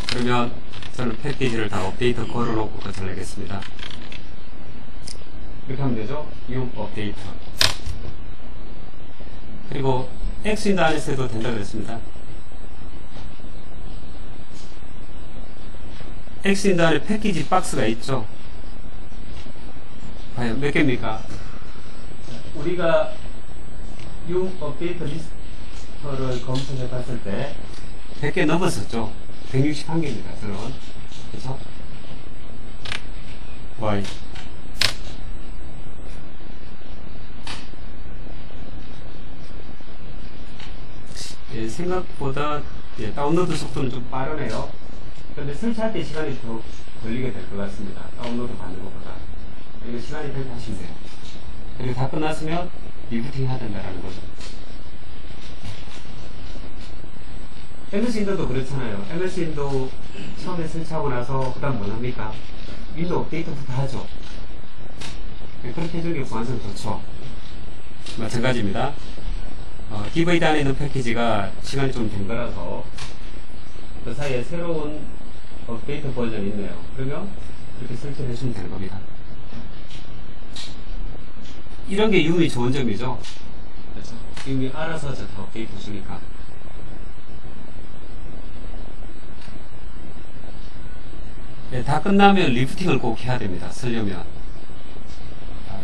그러면 저는 패키지를 다 업데이트 걸어놓고 끝을 내겠습니다. 이렇게 하면 되죠? 용 업데이트. 그리고 엑스윈도 안에서 해도 된다고 했습니다. 엑스윈도 안에 패키지 박스가 있죠? 과연 몇 개입니까? 우리가 용 업데이트 리스트를 검색해 봤을 때 100개 넘었었죠. 161개입니다. 저는. 그쵸? Y. 생각보다 다운로드 속도는 좀 빠르네요. 근데 설치할 때 시간이 더 걸리게 될 것 같습니다. 다운로드 받는 것보다. 이거 시간이 될 때 하시면 돼요. 그리고 다 끝났으면 리부팅 해야 된다는 거죠. MS 윈도우도 그렇잖아요. MS 윈도우 처음에 설치하고 나서 그 다음 뭐 합니까? 윈도우 업데이트부터 하죠. 그렇게 해주는 게 보안상 좋죠. 마찬가지입니다. DVD 안에 있는 패키지가 시간이 좀 된 거라서 그 사이에 새로운 업데이트 버전이 있네요. 그러면 이렇게 설치를 해주면 되는 겁니다. 이런 게 유미 좋은 점이죠. 그렇죠? 유미 알아서 다 업데이트 해주니까. 네, 다 끝나면 리프팅을 꼭 해야 됩니다. 쓰려면.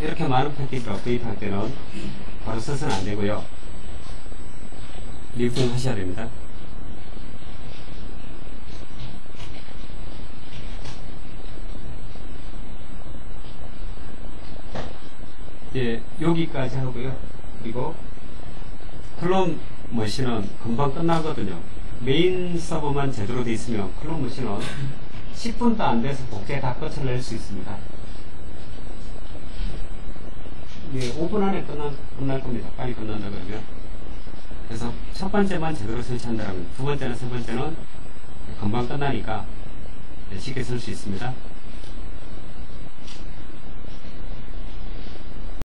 이렇게 많은 패키지를 업데이트 할 때는 바로 써서는 안 되고요. 리프팅 하셔야 됩니다. 여기까지 하고요. 그리고 클론 머신은 금방 끝나거든요. 메인 서버만 제대로 되어 있으면 클론 머신은 10분도 안 돼서 복제 다 끝을 낼 수 있습니다. 5분 안에 끝날 겁니다. 빨리 끝난다 그러면. 그래서 첫 번째만 제대로 설치한다면 두 번째나 세 번째는 금방 끝나니까 쉽게 쓸 수 있습니다.